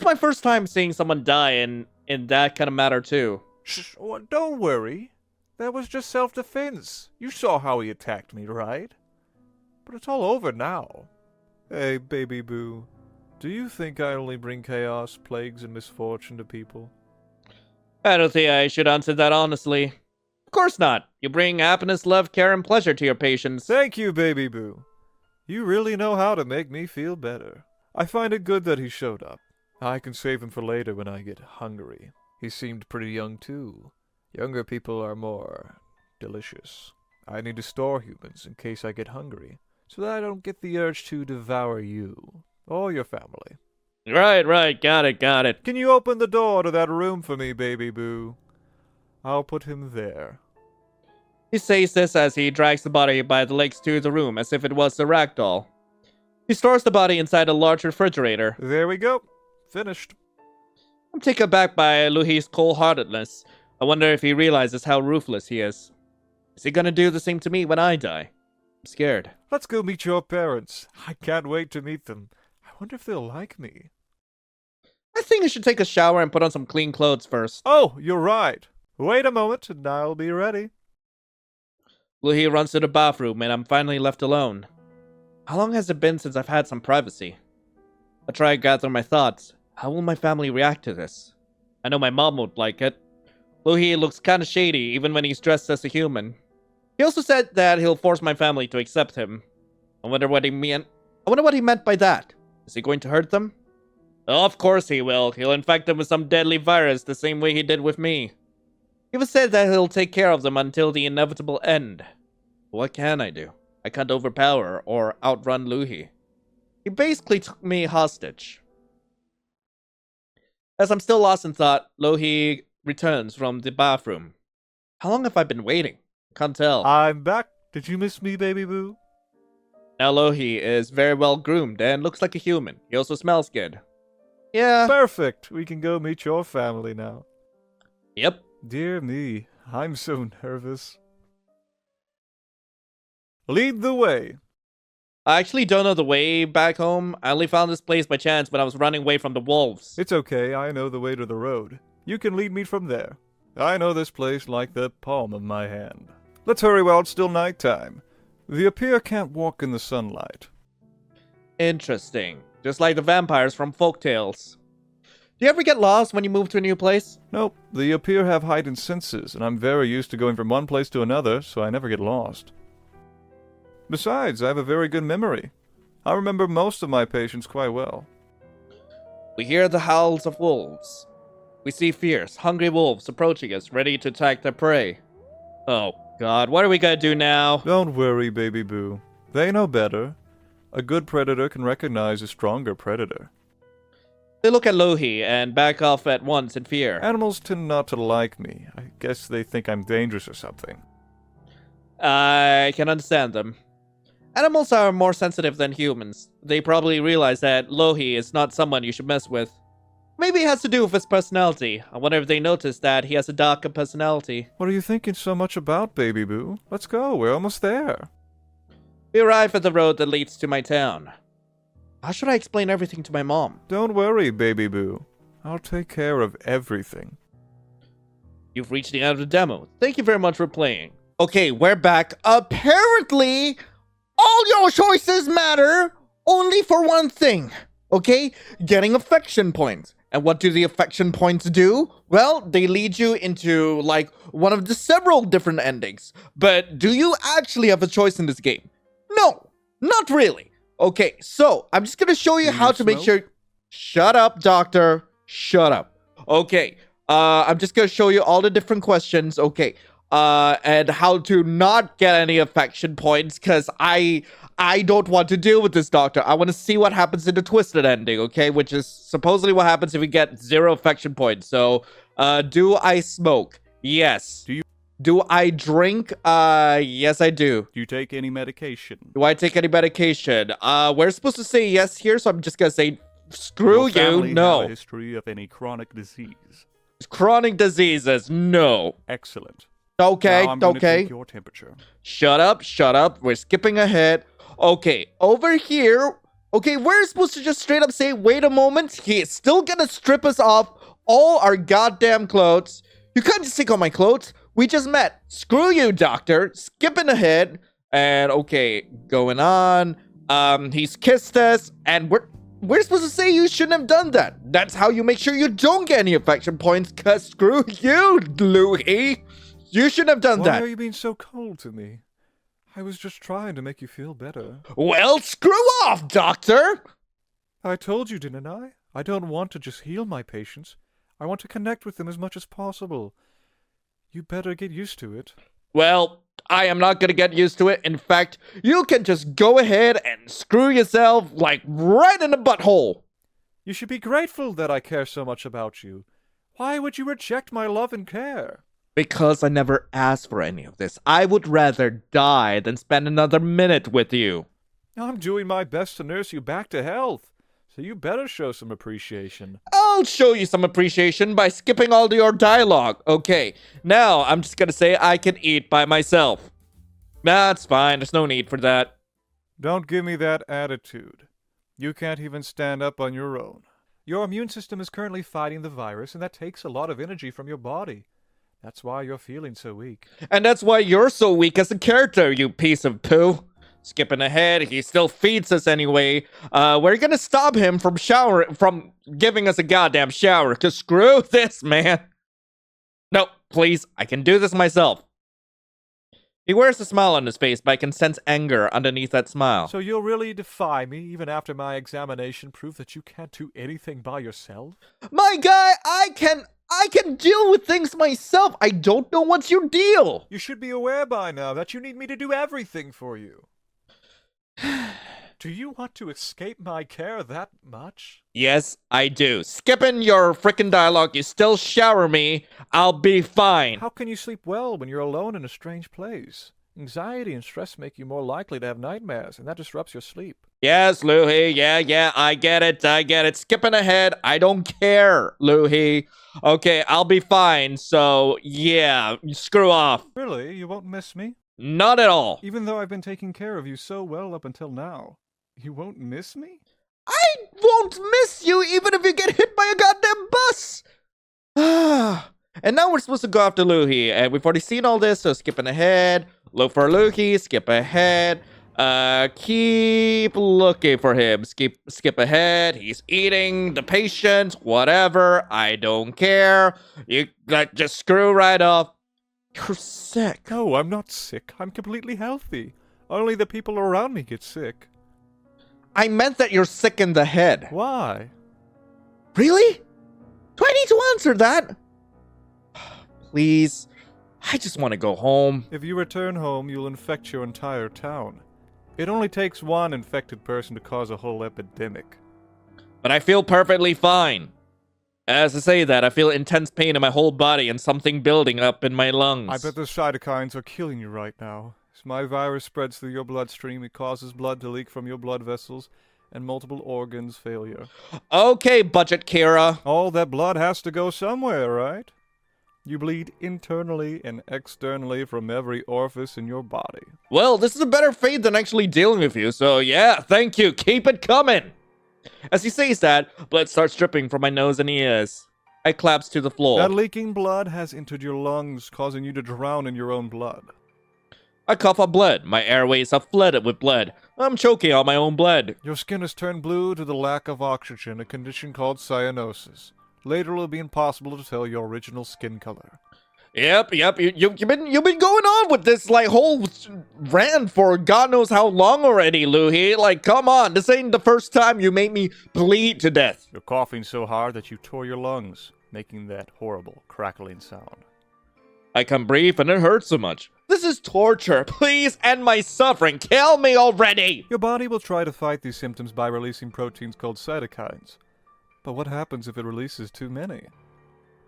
my first time seeing someone die in that kind of matter too. Shh, don't worry. That was just self-defense. You saw how he attacked me, right? But it's all over now. Hey, baby boo. Do you think I only bring chaos, plagues, and misfortune to people? I don't think I should answer that honestly. Of course not. You bring happiness, love, care, and pleasure to your patients. Thank you, baby boo. You really know how to make me feel better. I find it good that he showed up. I can save him for later when I get hungry. He seemed pretty young, too. Younger people are more delicious. I need to store humans in case I get hungry, so that I don't get the urge to devour you or your family. Right. Got it. Can you open the door to that room for me, baby boo? I'll put him there. He says this as he drags the body by the legs to the room as if it was a ragdoll. He stores the body inside a large refrigerator. There we go. Finished. I'm taken aback by Luhi's cold-heartedness. I wonder if he realizes how ruthless he is. Is he gonna do the same to me when I die? I'm scared. Let's go meet your parents. I can't wait to meet them. I wonder if they'll like me. I think I should take a shower and put on some clean clothes first. Oh, you're right. Wait a moment and I'll be ready. Luhi runs to the bathroom and I'm finally left alone. How long has it been since I've had some privacy? I try to gather my thoughts. How will my family react to this? I know my mom won't like it. Luhi looks kinda shady even when he's dressed as a human. He also said that he'll force my family to accept him. I wonder what he meant by that. Is he going to hurt them? Oh, of course he will. He'll infect them with some deadly virus the same way he did with me. He even said that he'll take care of them until the inevitable end. What can I do? I can't overpower or outrun Luhi. He basically took me hostage. As I'm still lost in thought, Luhi returns from the bathroom. How long have I been waiting? Can't tell. I'm back. Did you miss me, baby boo? Now Lohi is very well groomed and looks like a human. He also smells good. Yeah. Perfect. We can go meet your family now. Yep. Dear me, I'm so nervous. Lead the way. I actually don't know the way back home. I only found this place by chance when I was running away from the wolves. It's okay, I know the way to the road. You can lead me from there. I know this place like the palm of my hand. Let's hurry while it's still nighttime. The Epyr can't walk in the sunlight. Interesting. Just like the vampires from folktales. Do you ever get lost when you move to a new place? Nope, the Epyr have heightened senses, and I'm very used to going from one place to another, so I never get lost. Besides, I have a very good memory. I remember most of my patients quite well. We hear the howls of wolves. We see fierce, hungry wolves approaching us, ready to attack their prey. Oh, God, what are we gonna do now? Don't worry, baby boo. They know better. A good predator can recognize a stronger predator. They look at Lohi and back off at once in fear. Animals tend not to like me. I guess they think I'm dangerous or something. I can understand them. Animals are more sensitive than humans. They probably realize that Lohi is not someone you should mess with. Maybe it has to do with his personality. I wonder if they noticed that he has a darker personality. What are you thinking so much about, baby boo? Let's go, we're almost there. We arrive at the road that leads to my town. How should I explain everything to my mom? Don't worry, baby boo. I'll take care of everything. You've reached the end of the demo. Thank you very much for playing. Okay, we're back. Apparently, all your choices matter only for one thing. Okay? Getting affection points. And what do the affection points do? Well, they lead you into, like, one of the several different endings. But do you actually have a choice in this game? No, not really. Okay, so I'm just gonna show you how to make sure... Shut up, doctor. Shut up. Okay, I'm just gonna show you all the different questions. Okay, and how to not get any affection points, because I don't want to deal with this, doctor. I want to see what happens in the twisted ending, okay? Which is supposedly what happens if we get 0 affection points. So, do I smoke? Yes. Do I drink? Yes, I do. Do you take any medication? Do I take any medication? We're supposed to say yes here, so I'm just gonna say, screw Your family you, no. have a history of any chronic disease? Chronic diseases, no. Excellent. Okay, Now I'm gonna okay. take your temperature. Shut up, shut up. We're skipping ahead. Okay, over here. Okay, we're supposed to just straight up say, wait a moment. He is still gonna strip us off all our goddamn clothes. You can't just take all my clothes. We just met. Screw you, doctor. Skipping ahead. And okay, going on. He's kissed us. And we're supposed to say you shouldn't have done that. That's how you make sure you don't get any affection points. Cause screw you, Louie. You shouldn't have done that. Why are you being so cold to me? I was just trying to make you feel better. Well, screw off, doctor. I told you, didn't I? I don't want to just heal my patients. I want to connect with them as much as possible. You better get used to it. Well, I am not gonna get used to it. In fact, you can just go ahead and screw yourself, like, right in the butthole. You should be grateful that I care so much about you. Why would you reject my love and care? Because I never asked for any of this. I would rather die than spend another minute with you. I'm doing my best to nurse you back to health. So you better show some appreciation. I'll show you some appreciation by skipping all your dialogue. Okay, now I'm just gonna say I can eat by myself. That's fine, there's no need for that. Don't give me that attitude. You can't even stand up on your own. Your immune system is currently fighting the virus, and that takes a lot of energy from your body. That's why you're feeling so weak. And that's why you're so weak as a character, you piece of poo. Skipping ahead, he still feeds us anyway. We're gonna stop him from giving us a goddamn shower, cause screw this, man. No, please, I can do this myself. He wears a smile on his face, but I can sense anger underneath that smile. So you'll really defy me, even after my examination proved that you can't do anything by yourself? My guy, I can deal with things myself. I don't know what's your deal. You should be aware by now that you need me to do everything for you. Do you want to escape my care that much? Yes, I do. Skipping your frickin' dialogue, you still shower me, I'll be fine. How can you sleep well when you're alone in a strange place? Anxiety and stress make you more likely to have nightmares, and that disrupts your sleep. Yes, Luhi, yeah, I get it. Skipping ahead, I don't care, Luhi. Okay, I'll be fine, so yeah, screw off. Really? You won't miss me? Not at all. Even though I've been taking care of you so well up until now, you won't miss me? I won't miss you even if you get hit by a goddamn bus. And now we're supposed to go after Luhi, and we've already seen all this, so skipping ahead. Look for Luhi, skip ahead. Keep looking for him. Skip ahead. He's eating the patient. Whatever. I don't care. You just screw right off. You're sick. No, I'm not sick. I'm completely healthy. Only the people around me get sick. I meant that you're sick in the head. Why? Really? Do I need to answer that? Please. I just want to go home. If you return home, you'll infect your entire town. It only takes one infected person to cause a whole epidemic. But I feel perfectly fine. As I say that, I feel intense pain in my whole body and something building up in my lungs. I bet the cytokines are killing you right now. As my virus spreads through your bloodstream, it causes blood to leak from your blood vessels and multiple organs failure. Okay, Budget Kira. All that blood has to go somewhere, right? You bleed internally and externally from every orifice in your body. Well, this is a better fate than actually dealing with you, so yeah, thank you. Keep it coming. As he says that, blood starts dripping from my nose and ears. I collapse to the floor. That leaking blood has entered your lungs, causing you to drown in your own blood. I cough up blood. My airways are flooded with blood. I'm choking on my own blood. Your skin has turned blue due to the lack of oxygen, a condition called cyanosis. Later, it will be impossible to tell your original skin color. Yep. You've been going on with this like whole rant for God knows how long already, Luhi. Like, come on, this ain't the first time you made me bleed to death. You're coughing so hard that you tore your lungs, making that horrible crackling sound. I can breathe and it hurts so much. This is torture. Please end my suffering. Kill me already. Your body will try to fight these symptoms by releasing proteins called cytokines. But what happens if it releases too many?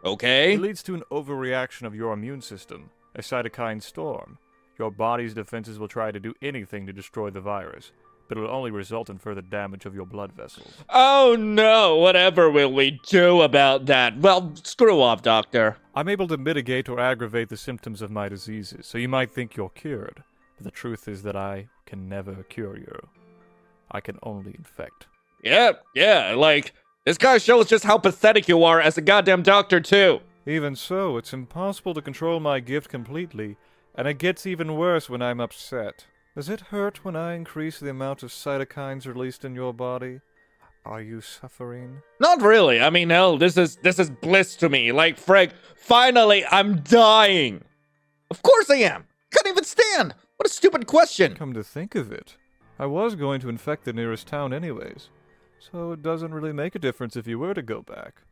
Okay. It leads to an overreaction of your immune system, a cytokine storm. Your body's defenses will try to do anything to destroy the virus, but it will only result in further damage of your blood vessels. Oh no, whatever will we do about that? Well, screw off, doctor. I'm able to mitigate or aggravate the symptoms of my diseases, so you might think you're cured, but the truth is that I can never cure you. I can only infect. Yeah, like, this guy shows just how pathetic you are as a goddamn doctor, too. Even so, it's impossible to control my gift completely, and it gets even worse when I'm upset. Does it hurt when I increase the amount of cytokines released in your body? Are you suffering? Not really. I mean, hell, this is bliss to me. Like, Frank, finally, I'm dying. Of course I am. Can't even stand. What a stupid question. Come to think of it, I was going to infect the nearest town anyways, so it doesn't really make a difference if you were to go back.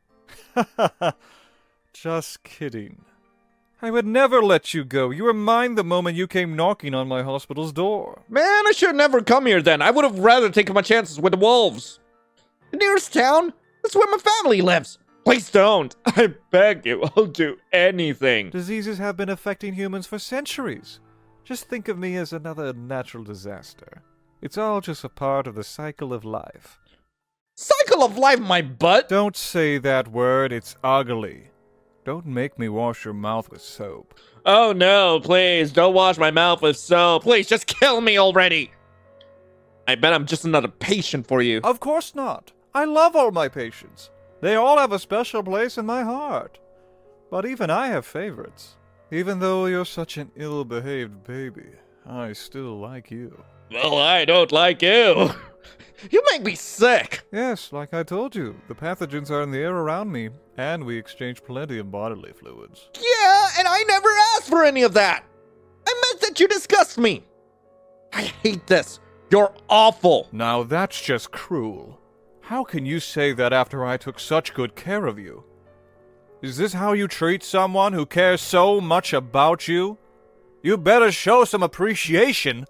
Just kidding. I would never let you go. You were mine the moment you came knocking on my hospital's door. Man, I should never come here then. I would have rather taken my chances with the wolves. The nearest town? That's where my family lives. Please don't. I beg you. I'll do anything. Diseases have been affecting humans for centuries. Just think of me as another natural disaster. It's all just a part of the cycle of life. Cycle circle of life, my butt! Don't say that word, it's ugly. Don't make me wash your mouth with soap. Oh no, please, don't wash my mouth with soap. Please, just kill me already. I bet I'm just another patient for you. Of course not. I love all my patients. They all have a special place in my heart. But even I have favorites. Even though you're such an ill-behaved baby, I still like you. Well, I don't like you. You make me sick. Yes, like I told you, the pathogens are in the air around me, and we exchange plenty of bodily fluids. Yeah, and I never asked for any of that. I meant that you disgust me. I hate this. You're awful. Now that's just cruel. How can you say that after I took such good care of you? Is this how you treat someone who cares so much about you? You better show some appreciation.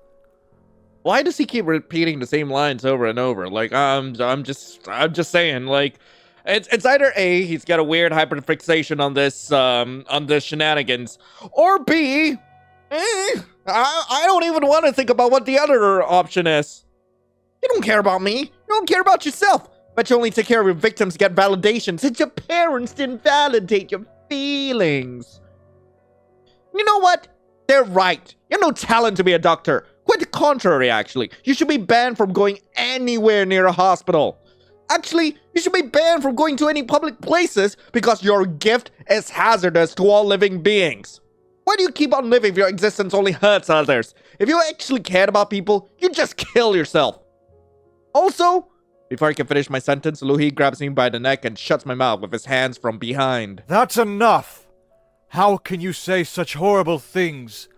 Why does he keep repeating the same lines over and over? Like, I'm just saying, like, it's either A, he's got a weird hyperfixation on this shenanigans, or B, I don't even want to think about what the other option is. You don't care about me. You don't care about yourself. But you only take care of your victims to get validation since your parents didn't validate your feelings. You know what? They're right. You have no talent to be a doctor. Quite the contrary, actually. You should be banned from going anywhere near a hospital. Actually, you should be banned from going to any public places because your gift is hazardous to all living beings. Why do you keep on living if your existence only hurts others? If you actually cared about people, you'd just kill yourself. Also, before I can finish my sentence, Luhi grabs me by the neck and shuts my mouth with his hands from behind. That's enough! How can you say such horrible things?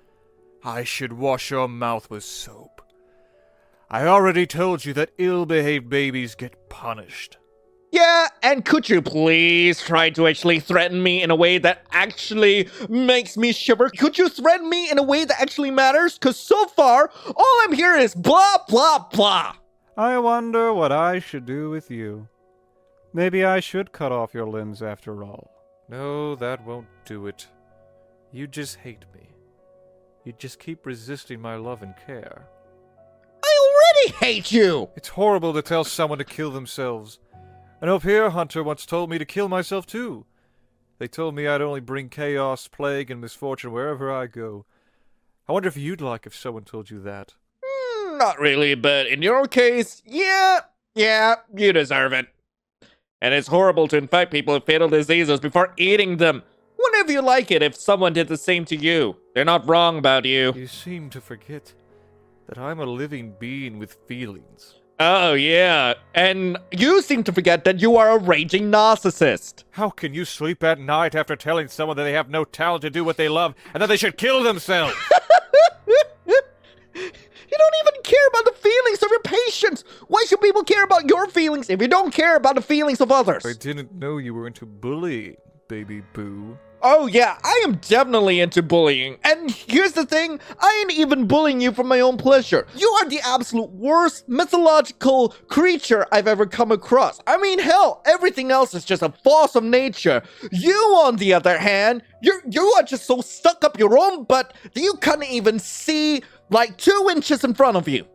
I should wash your mouth with soap. I already told you that ill-behaved babies get punished. Yeah, and could you please try to actually threaten me in a way that actually makes me shiver? Could you threaten me in a way that actually matters? Because so far, all I'm hearing is blah, blah, blah. I wonder what I should do with you. Maybe I should cut off your limbs after all. No, that won't do it. You just hate me. You just keep resisting my love and care. I already hate you! It's horrible to tell someone to kill themselves. An au pair hunter once told me to kill myself too. They told me I'd only bring chaos, plague, and misfortune wherever I go. I wonder if you'd like if someone told you that. Not really, but in your case, yeah, you deserve it. And it's horrible to infect people with fatal diseases before eating them. Whenever you like it if someone did the same to you. They're not wrong about you. You seem to forget that I'm a living being with feelings. Oh, yeah. And you seem to forget that you are a raging narcissist. How can you sleep at night after telling someone that they have no talent to do what they love and that they should kill themselves? You don't even care about the feelings of your patients. Why should people care about your feelings if you don't care about the feelings of others? I didn't know you were into bullying, baby boo. Oh yeah, I am definitely into bullying. And here's the thing, I ain't even bullying you for my own pleasure. You are the absolute worst mythological creature I've ever come across. I mean, hell, everything else is just a force of nature. You, on the other hand, you are just so stuck up your own butt that you can't even see like 2 inches in front of you.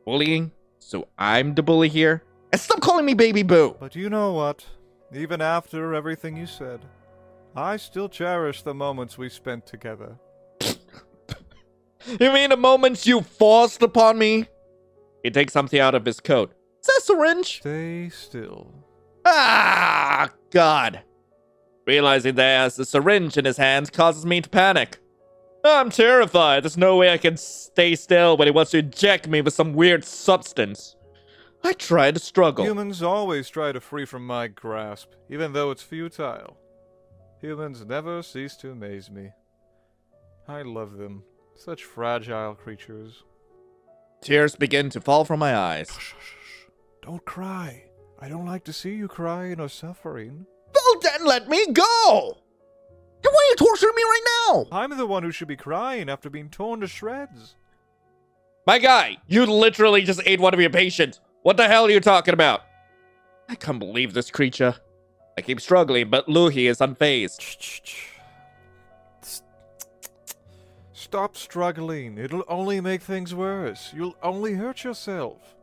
Bullying? So I'm the bully here? And stop calling me baby boo. But you know what? Even after everything you said, I still cherish the moments we spent together. You mean the moments you forced upon me? He takes something out of his coat. Is that a syringe? Stay still. Ah, God. Realizing that he has a syringe in his hands causes me to panic. I'm terrified. There's no way I can stay still when he wants to inject me with some weird substance. I try to struggle. Humans always try to free from my grasp, even though it's futile. Humans never cease to amaze me. I love them. Such fragile creatures. Tears begin to fall from my eyes. Shh, shh, shh. Don't cry. I don't like to see you crying or suffering. Well, then let me go! Then why are you torturing me right now? I'm the one who should be crying after being torn to shreds. My guy, you literally just ate one of your patients. What the hell are you talking about? I can't believe this creature. I keep struggling, but Luhi is unfazed. Stop struggling. It'll only make things worse. You'll only hurt yourself.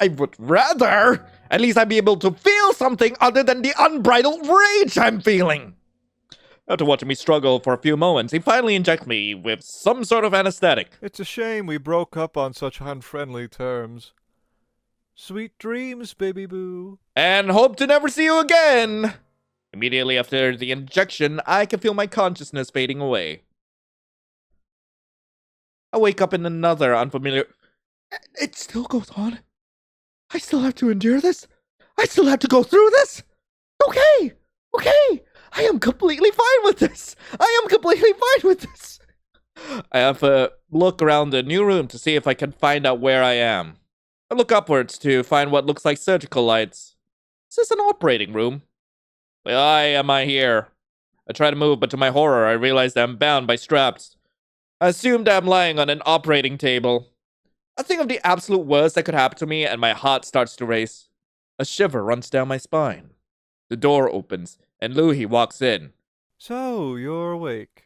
I would rather. At least I'd be able to feel something other than the unbridled rage I'm feeling. After watching me struggle for a few moments, he finally injects me with some sort of anesthetic. It's a shame we broke up on such unfriendly terms. Sweet dreams, baby boo. And hope to never see you again. Immediately after the injection, I can feel my consciousness fading away. I wake up in another unfamiliar... It still goes on. I still have to endure this. I still have to go through this. Okay. I am completely fine with this. I have to look around the new room to see if I can find out where I am. I look upwards to find what looks like surgical lights. Is this an operating room? Why am I here? I try to move, but to my horror, I realize that I'm bound by straps. I assume that I'm lying on an operating table. I think of the absolute worst that could happen to me, and my heart starts to race. A shiver runs down my spine. The door opens, and Louhi walks in. So, you're awake.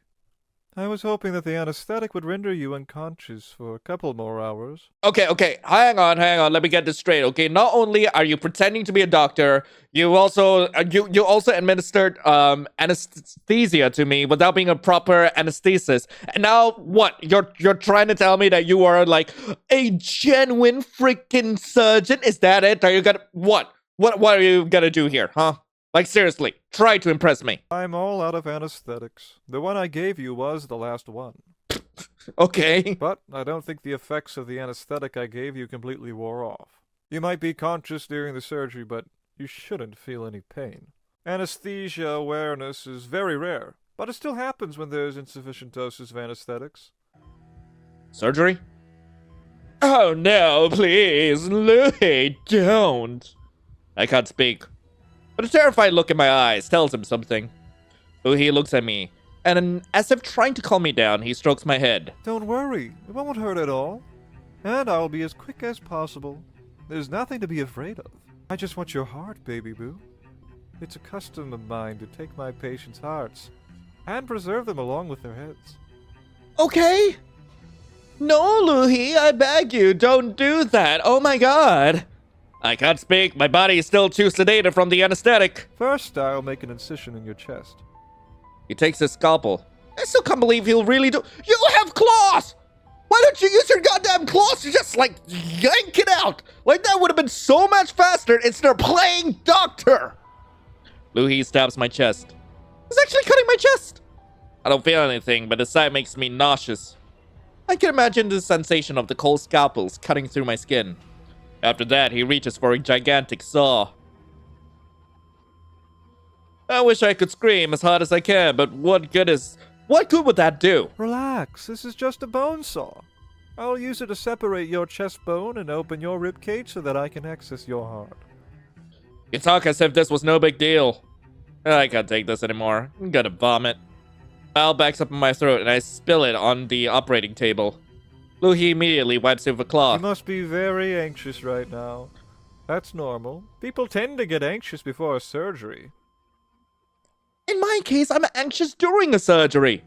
I was hoping that the anesthetic would render you unconscious for a couple more hours. Okay, hang on, let me get this straight, okay? Not only are you pretending to be a doctor, you also administered anesthesia to me without being a proper anesthetist. And now what? You're trying to tell me that you are like a genuine freaking surgeon? Is that it? Are you gonna what? What are you gonna do here, huh? Like, seriously, try to impress me. I'm all out of anesthetics. The one I gave you was the last one. Okay. But I don't think the effects of the anesthetic I gave you completely wore off. You might be conscious during the surgery, but you shouldn't feel any pain. Anesthesia awareness is very rare, but it still happens when there's insufficient doses of anesthetics. Surgery? Oh no, please, Louhi, don't. I can't speak. But a terrified look in my eyes tells him something. Louhi looks at me, and as if trying to calm me down, he strokes my head. Don't worry, it won't hurt at all. And I'll be as quick as possible. There's nothing to be afraid of. I just want your heart, baby boo. It's a custom of mine to take my patients' hearts and preserve them along with their heads. Okay. No, Louhi, I beg you, don't do that. Oh my god. I can't speak. My body is still too sedated from the anesthetic. First, I'll make an incision in your chest. He takes his scalpel. I still can't believe he'll really do... You have claws! Why don't you use your goddamn claws to just, like, yank it out? Like, that would have been so much faster instead of playing doctor. Louhi stabs my chest. He's actually cutting my chest. I don't feel anything, but the sight makes me nauseous. I can imagine the sensation of the cold scalpels cutting through my skin. After that, he reaches for a gigantic saw. I wish I could scream as hard as I can, but what good would that do? Relax, this is just a bone saw. I'll use it to separate your chest bone and open your ribcage so that I can access your heart. You talk as if this was no big deal. I can't take this anymore. I'm gonna vomit. Bile backs up in my throat and I spill it on the operating table. Louhi immediately wipes it with a You cloth. must be very anxious right now. That's normal. People tend to get anxious before a surgery. In my case, I'm anxious during a surgery.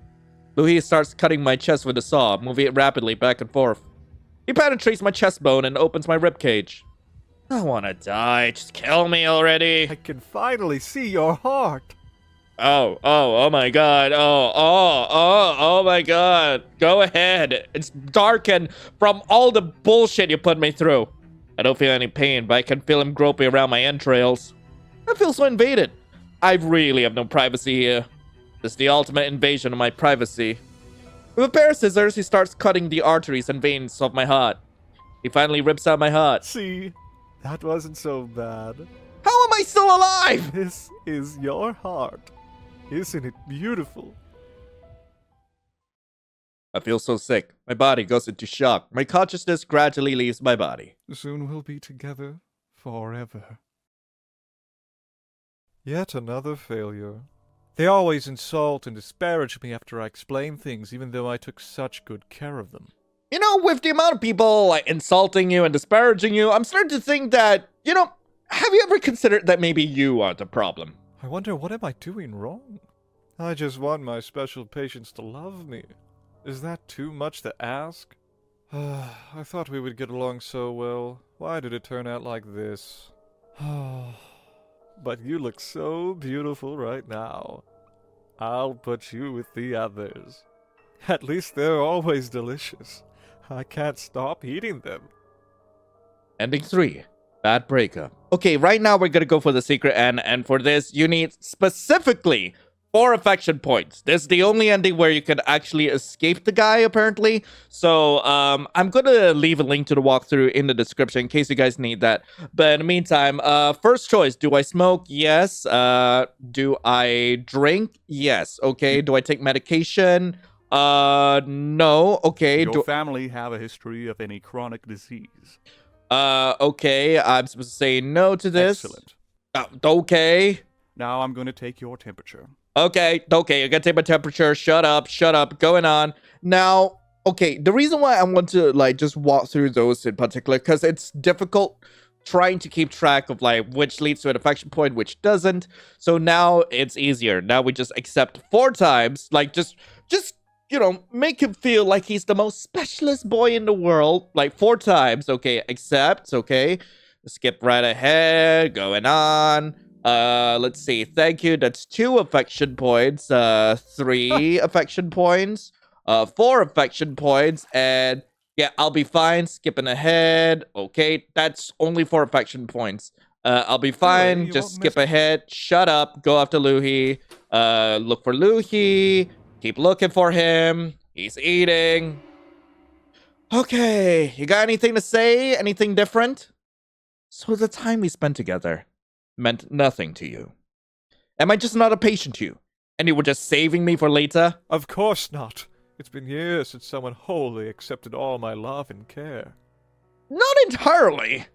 Louhi starts cutting my chest with a saw, moving it rapidly back and forth. He penetrates my chest bone and opens my ribcage. I wanna die. Just kill me already. I can finally see your heart. Oh my god. Oh my god. Go ahead. It's darkened from all the bullshit you put me through. I don't feel any pain, but I can feel him groping around my entrails. I feel so invaded. I really have no privacy here. This is the ultimate invasion of my privacy. With a pair of scissors, he starts cutting the arteries and veins of my heart. He finally rips out my heart. See, that wasn't so bad. How am I still alive? This is your heart. Isn't it beautiful? I feel so sick. My body goes into shock. My consciousness gradually leaves my body. Soon we'll be together forever. Yet another failure. They always insult and disparage me after I explain things, even though I took such good care of them. You know, with the amount of people like insulting you and disparaging you, I'm starting to think that, have you ever considered that maybe you are the problem? I wonder, what am I doing wrong? I just want my special patients to love me. Is that too much to ask? I thought we would get along so well. Why did it turn out like this? But you look so beautiful right now. I'll put you with the others. At least they're always delicious. I can't stop eating them. Ending 3. Bad breakup. Okay, right now we're gonna go for the secret end, and for this, you need specifically 4 affection points. This is the only ending where you can actually escape the guy, apparently. So, I'm gonna leave a link to the walkthrough in the description in case you guys need that. But in the meantime, first choice, do I smoke? Yes. Do I drink? Yes. Okay. Do I take medication? No. Okay. Your family have a history of any chronic disease? Okay. I'm supposed to say no to this. Excellent. Okay. Now I'm going to take your temperature. Okay, you're gonna take my temperature. Shut up, going on. Now, okay, the reason why I want to, like, just walk through those in particular, because it's difficult trying to keep track of, like, which leads to an affection point, which doesn't. So now it's easier. Now we just accept 4 times, like, just, you know, make him feel like he's the most specialist boy in the world, like, 4 times. Okay, accept, okay. Skip right ahead, going on. Let's see. Thank you. That's 2 affection points. 3 affection points. 4 affection points. And yeah, I'll be fine. Skipping ahead. Okay, that's only 4 affection points. I'll be fine. You Just won't skip ahead. Shut up. Go after Luhi. Look for Luhi. Keep looking for him. He's eating. Okay, you got anything to say? Anything different? So the time we spent together meant nothing to you. Am I just not a patient to you? And you were just saving me for later? Of course not. It's been years since someone wholly accepted all my love and care. Not entirely.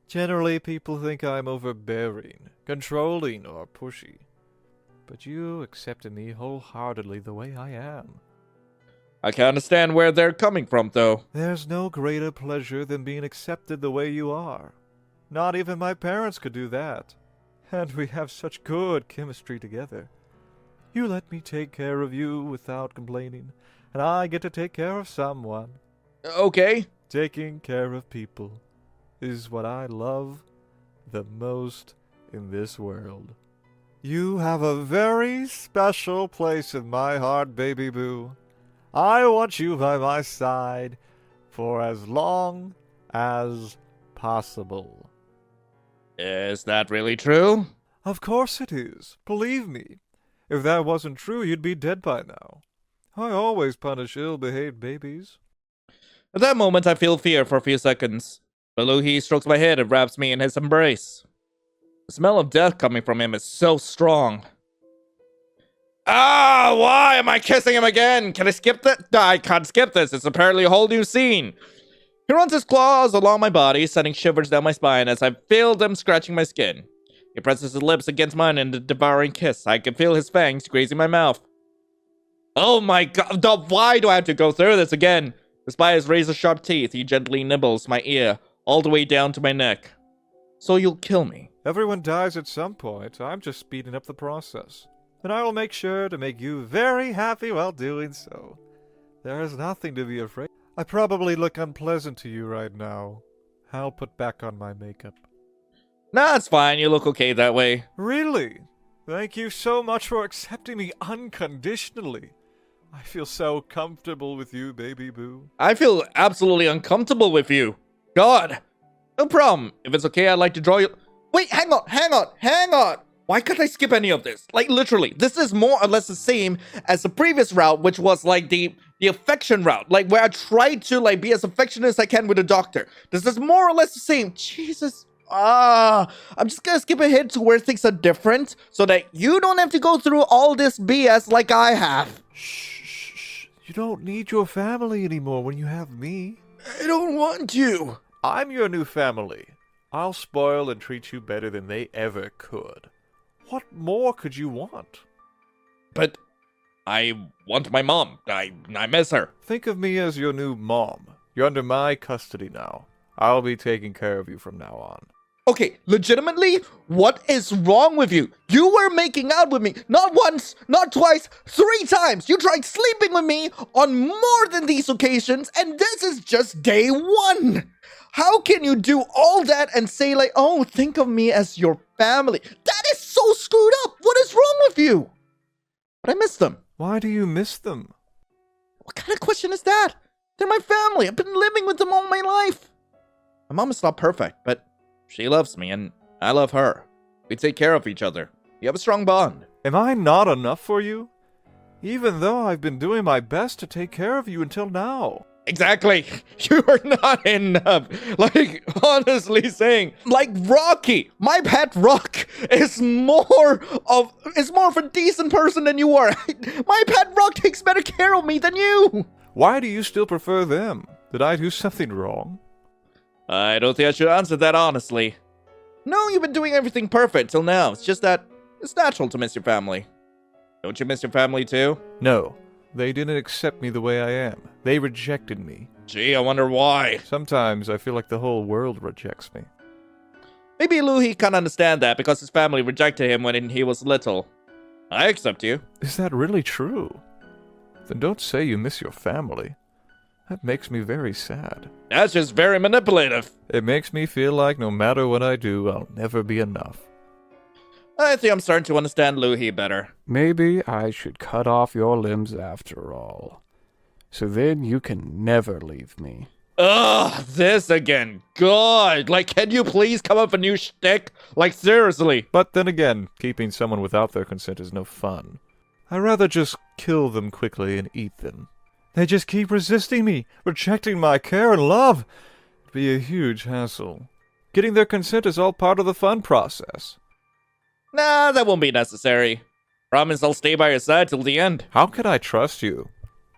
Generally, people think I'm overbearing, controlling, or pushy. But you accepted me wholeheartedly the way I am. I can understand where they're coming from, though. There's no greater pleasure than being accepted the way you are. Not even my parents could do that. And we have such good chemistry together. You let me take care of you without complaining, and I get to take care of someone. Okay. Taking care of people is what I love the most in this world. You have a very special place in my heart, baby boo. I want you by my side for as long as possible. Is that really true? Of course it is. Believe me. If that wasn't true, you'd be dead by now. I always punish ill-behaved babies. At that moment, I feel fear for a few seconds. But Luhi strokes my head and wraps me in his embrace. The smell of death coming from him is so strong. Ah, why am I kissing him again? Can I skip that? No, I can't skip this. It's apparently a whole new scene. He runs his claws along my body, sending shivers down my spine as I feel them scratching my skin. He presses his lips against mine in a devouring kiss. I can feel his fangs grazing my mouth. Oh my god, why do I have to go through this again? Despite his razor-sharp teeth, he gently nibbles my ear, all the way down to my neck. So you'll kill me? Everyone dies at some point. I'm just speeding up the process. And I will make sure to make you very happy while doing so. There is nothing to be afraid. I probably look unpleasant to you right now. I'll put back on my makeup. Nah, it's fine. You look okay that way. Really? Thank you so much for accepting me unconditionally. I feel so comfortable with you, baby boo. I feel absolutely uncomfortable with you. God. No problem. If it's okay, I'd like to draw you... Wait, hang on. Why can't I skip any of this? Like, literally, this is more or less the same as the previous route, which was, like, the affection route. Like, where I tried to, like, be as affectionate as I can with the doctor. This is more or less the same. Jesus. I'm just gonna skip ahead to where things are different, so that you don't have to go through all this BS like I have. Shh. You don't need your family anymore when you have me. I don't want you. I'm your new family. I'll spoil and treat you better than they ever could. What more could you want? But I want my mom. I miss her. Think of me as your new mom. You're under my custody now. I'll be taking care of you from now on. Okay, legitimately, what is wrong with you? You were making out with me, not once, not twice, 3 times. You tried sleeping with me on more than these occasions, and this is just day 1. How can you do all that and say like, oh, think of me as your family? That is so screwed up. What is wrong with you? But I miss them. Why do you miss them? What kind of question is that? They're my family. I've been living with them all my life. My mom is not perfect, but she loves me and I love her. We take care of each other. We have a strong bond. Am I not enough for you? Even though I've been doing my best to take care of you until now. Exactly. You are not enough. Like, honestly saying, like Rocky, my pet Rock is more of a decent person than you are. My pet Rock takes better care of me than you. Why do you still prefer them? Did I do something wrong? I don't think I should answer that honestly. No, you've been doing everything perfect till now. It's just that it's natural to miss your family. Don't you miss your family too? No. They didn't accept me the way I am. They rejected me. Gee, I wonder why. Sometimes I feel like the whole world rejects me. Maybe Louis can't understand that because his family rejected him when he was little. I accept you. Is that really true? Then don't say you miss your family. That makes me very sad. That's just very manipulative. It makes me feel like no matter what I do, I'll never be enough. I think I'm starting to understand Louis better. Maybe I should cut off your limbs after all. So then you can never leave me. Ugh, this again. God, like, can you please come up with a new shtick? Like, seriously. But then again, keeping someone without their consent is no fun. I'd rather just kill them quickly and eat them. They just keep resisting me, rejecting my care and love. It'd be a huge hassle. Getting their consent is all part of the fun process. Nah, that won't be necessary. Promise I'll stay by your side till the end. How can I trust you?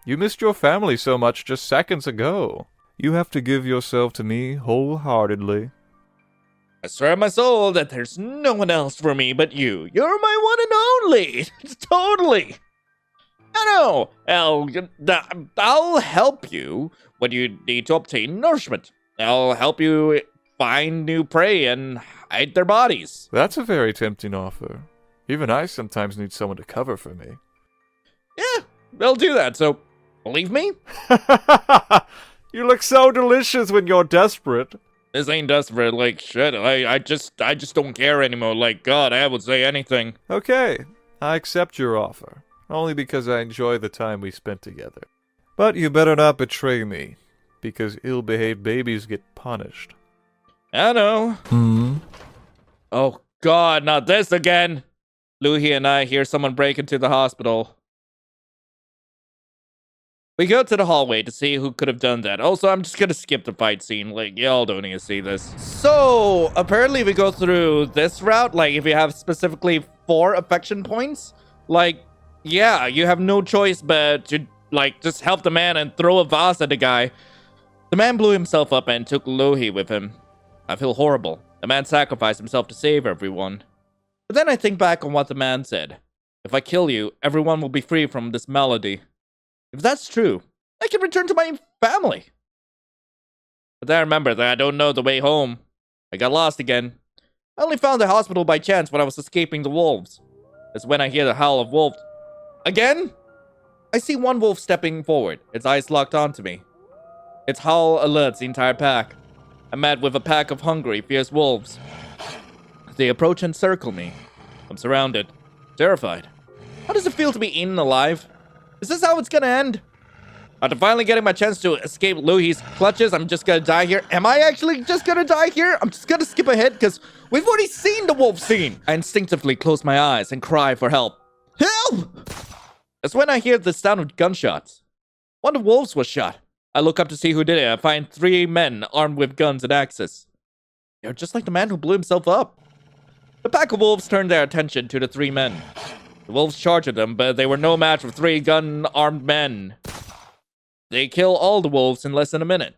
You missed your family so much just seconds ago. You have to give yourself to me wholeheartedly. I swear on my soul that there's no one else for me but you. You're my one and only. Totally. I know. I'll help you when you need to obtain nourishment. I'll help you find new prey and hide their bodies. That's a very tempting offer. Even I sometimes need someone to cover for me. Yeah, they'll do that, so believe me? You look so delicious when you're desperate. This ain't desperate, like, shit. I just don't care anymore. Like, God, I would say anything. Okay, I accept your offer. Only because I enjoy the time we spent together. But you better not betray me, because ill-behaved babies get punished. I know. Oh, God, not this again. Louis and I hear someone break into the hospital. We go to the hallway to see who could have done that. Also, I'm just gonna skip the fight scene. Like, y'all don't need to see this. So, apparently we go through this route. Like, if you have specifically 4 affection points, like, yeah, you have no choice but to, like, just help the man and throw a vase at the guy. The man blew himself up and took Louis with him. I feel horrible. The man sacrificed himself to save everyone. But then I think back on what the man said. If I kill you, everyone will be free from this malady. If that's true, I can return to my family. But then I remember that I don't know the way home. I got lost again. I only found the hospital by chance when I was escaping the wolves. That's when I hear the howl of wolves. Again? I see one wolf stepping forward, its eyes locked onto me. Its howl alerts the entire pack. I'm met with a pack of hungry, fierce wolves. They approach and circle me. I'm surrounded, terrified. How does it feel to be eaten alive? Is this how it's gonna end? After finally getting my chance to escape Louis' clutches, I'm just gonna die here. Am I actually just gonna die here? I'm just gonna skip ahead because we've already seen the wolf scene. I instinctively close my eyes and cry for help. Help! That's when I hear the sound of gunshots. One of the wolves was shot. I look up to see who did it. I find 3 men armed with guns and axes. They're just like the man who blew himself up. The pack of wolves turned their attention to the 3 men. The wolves charged at them, but they were no match for 3 gun-armed men. They kill all the wolves in less than a minute.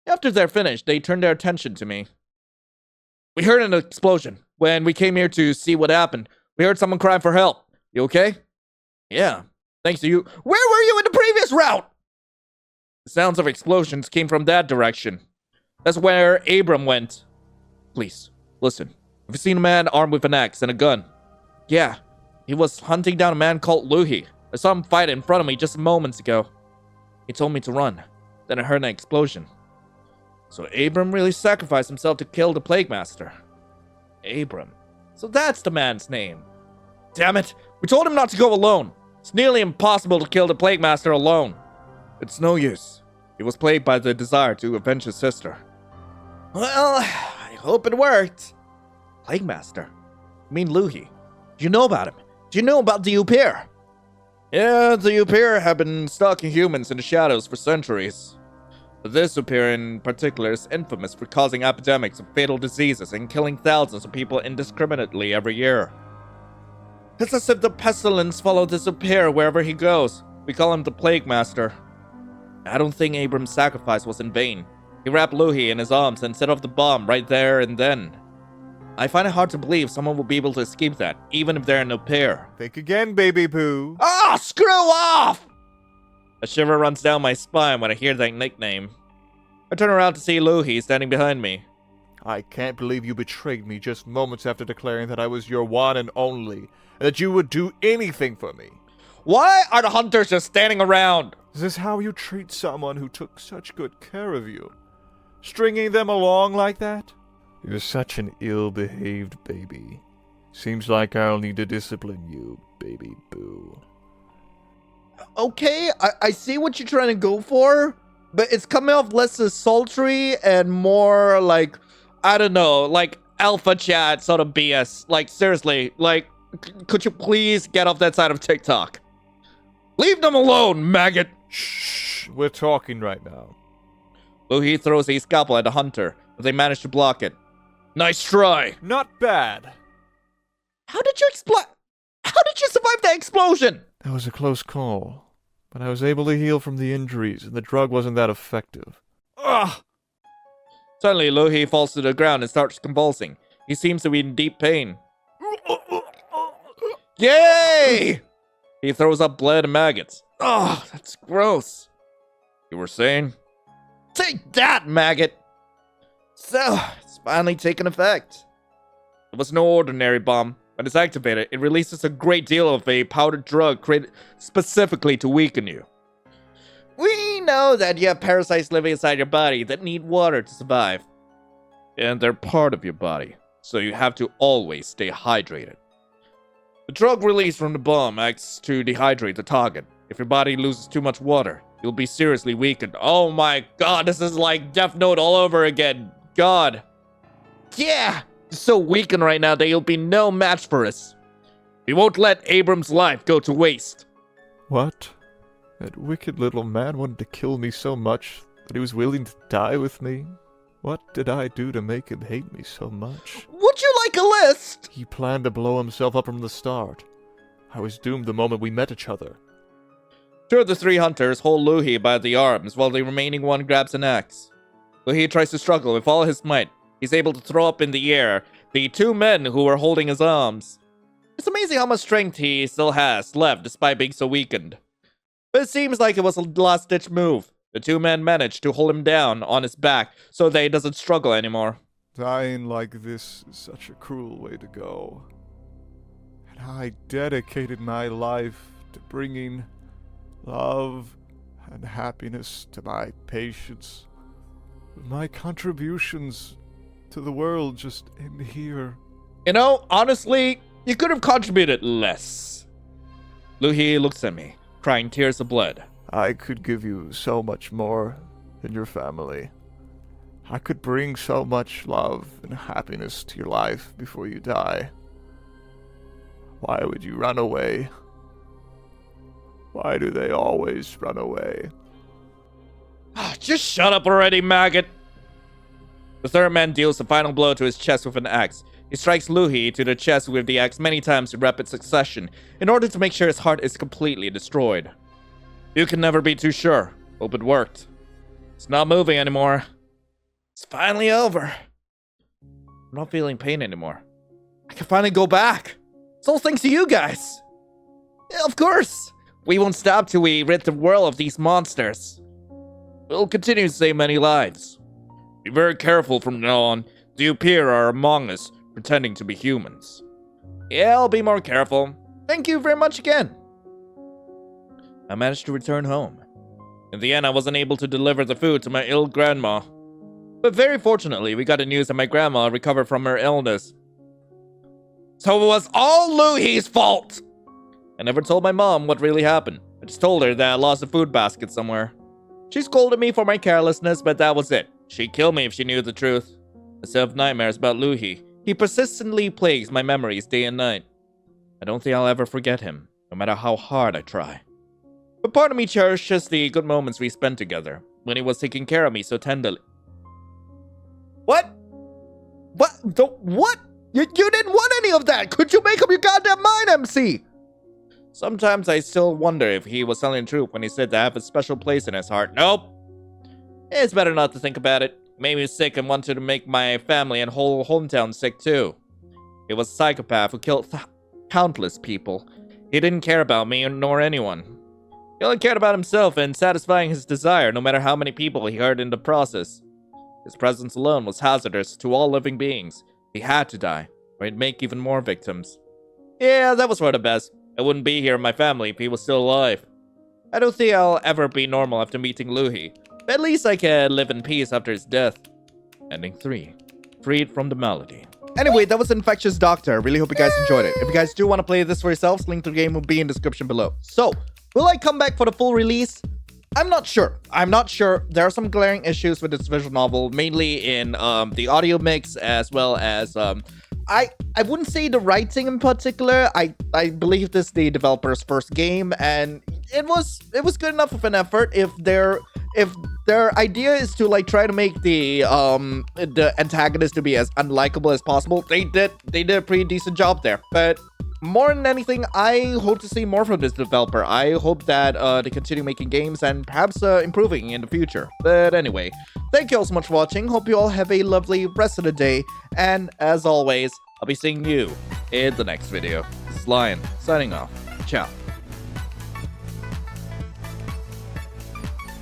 After they're finished, they turn their attention to me. We heard an explosion. When we came here to see what happened, we heard someone cry for help. You okay? Yeah, thanks to you. Where were you in the previous route? The sounds of explosions came from that direction. That's where Abram went. Please, Listen, have you seen a man armed with an axe and a gun? Yeah, he was hunting down a man called Luhi. I saw him fight in front of me just moments ago. He told me to run. Then I heard an explosion. So Abram really sacrificed himself to kill the Plague Master. Abram. So that's the man's name. Damn it! We told him not to go alone. It's nearly impossible to kill the Plague Master alone. It's no use. He was plagued by the desire to avenge his sister. Well, I hope it worked. Plague Master? You mean Luhi? Do you know about him? Do you know about the Upir? Yeah, the Upir have been stalking humans in the shadows for centuries. But this Upir in particular is infamous for causing epidemics of fatal diseases and killing thousands of people indiscriminately every year. It's as if the pestilence followed this Upir wherever he goes. We call him the Plague Master. I don't think Abram's sacrifice was in vain. He wrapped Luhi in his arms and set off the bomb right there and then. I find it hard to believe someone will be able to escape that, even if they're an Upir. Think again, baby boo. Ah, screw off! A shiver runs down my spine when I hear that nickname. I turn around to see Luhi standing behind me. I can't believe you betrayed me just moments after declaring that I was your one and only, and that you would do anything for me. Why are the hunters just standing around? Is this how you treat someone who took such good care of you? Stringing them along like that? You're such an ill-behaved baby. Seems like I'll need to discipline you, baby boo. Okay, I see what you're trying to go for, but it's coming off less sultry and more like, I don't know, like alpha chat sort of BS. Like, seriously, like, could you please get off that side of TikTok? Leave them alone, maggot! Shh, we're talking right now. Luhi throws a scalpel at the hunter, but they manage to block it. Nice try! Not bad. How did you survive that explosion? That was a close call, but I was able to heal from the injuries, and the drug wasn't that effective. Ugh! Suddenly, Luhi falls to the ground and starts convulsing. He seems to be in deep pain. Yay! He throws up blood and maggots. Oh, that's gross. You were saying? Take that, maggot! So, it's finally taken effect. It was no ordinary bomb. When it's activated, it releases a great deal of a powdered drug created specifically to weaken you. We know that you have parasites living inside your body that need water to survive. And they're part of your body, so you have to always stay hydrated. The drug released from the bomb acts to dehydrate the target. If your body loses too much water, you'll be seriously weakened. Oh my god, this is like Death Note all over again. God. Yeah! You're so weakened right now that you'll be no match for us. We won't let Abram's life go to waste. What? That wicked little man wanted to kill me so much that he was willing to die with me? What did I do to make him hate me so much? Would you like a list? He planned to blow himself up from the start. I was doomed the moment we met each other. Two of the three hunters hold Luhi by the arms while the remaining one grabs an axe. Luhi tries to struggle with all his might. He's able to throw up in the air the two men who were holding his arms. It's amazing how much strength he still has left despite being so weakened. But it seems like it was a last-ditch move. The two men managed to hold him down on his back so that he doesn't struggle anymore. Dying like this is such a cruel way to go. And I dedicated my life to bringing love and happiness to my patients. But my contributions to the world just end here. You know, honestly, you could have contributed less. Luhi looks at me, crying tears of blood. I could give you so much more than your family. I could bring so much love and happiness to your life before you die. Why would you run away? Why do they always run away? Just shut up already, maggot! The third man deals the final blow to his chest with an axe. He strikes Luhi to the chest with the axe many times in rapid succession, in order to make sure his heart is completely destroyed. You can never be too sure. Hope it worked. It's not moving anymore. It's finally over. I'm not feeling pain anymore. I can finally go back. It's all thanks to you guys. Yeah, of course. We won't stop till we rid the world of these monsters. We'll continue to save many lives. Be very careful from now on. You appear are among us, pretending to be humans. Yeah, I'll be more careful. Thank you very much again. I managed to return home. In the end, I wasn't able to deliver the food to my ill grandma. But very fortunately, we got the news that my grandma recovered from her illness. So it was all Louie's fault! I never told my mom what really happened. I just told her that I lost a food basket somewhere. She scolded me for my carelessness, but that was it. She'd kill me if she knew the truth. Instead of nightmares about Louie, he persistently plagues my memories day and night. I don't think I'll ever forget him, no matter how hard I try. But part of me cherishes the good moments we spent together, when he was taking care of me so tenderly. What? What? You didn't want any of that! Could you make up your goddamn mind, MC? Sometimes I still wonder if he was telling the truth when he said to have a special place in his heart. Nope. It's better not to think about it. Made me sick and wanted to make my family and whole hometown sick too. He was a psychopath who killed countless people. He didn't care about me nor anyone. He only cared about himself and satisfying his desire, no matter how many people he hurt in the process. His presence alone was hazardous to all living beings. He had to die, or he'd make even more victims. Yeah, that was for the best. I wouldn't be here in my family if he was still alive. I don't think I'll ever be normal after meeting Louie, but at least I can live in peace after his death. Ending 3. Freed from the malady. Anyway, that was Infectious Doctor. I really hope you guys enjoyed it. If you guys do want to play this for yourselves, link to the game will be in the description below. So, will I come back for the full release? I'm not sure. There are some glaring issues with this visual novel, mainly in the audio mix, as well as I wouldn't say the writing in particular. I believe this is the developer's first game, and it was good enough of an effort. If their idea is to like try to make the antagonist to be as unlikable as possible, they did a pretty decent job there. But more than anything, I hope to see more from this developer. I hope that they continue making games and perhaps improving in the future. But anyway, thank you all so much for watching. Hope you all have a lovely rest of the day. And as always, I'll be seeing you in the next video. This is Lion, signing off. Ciao.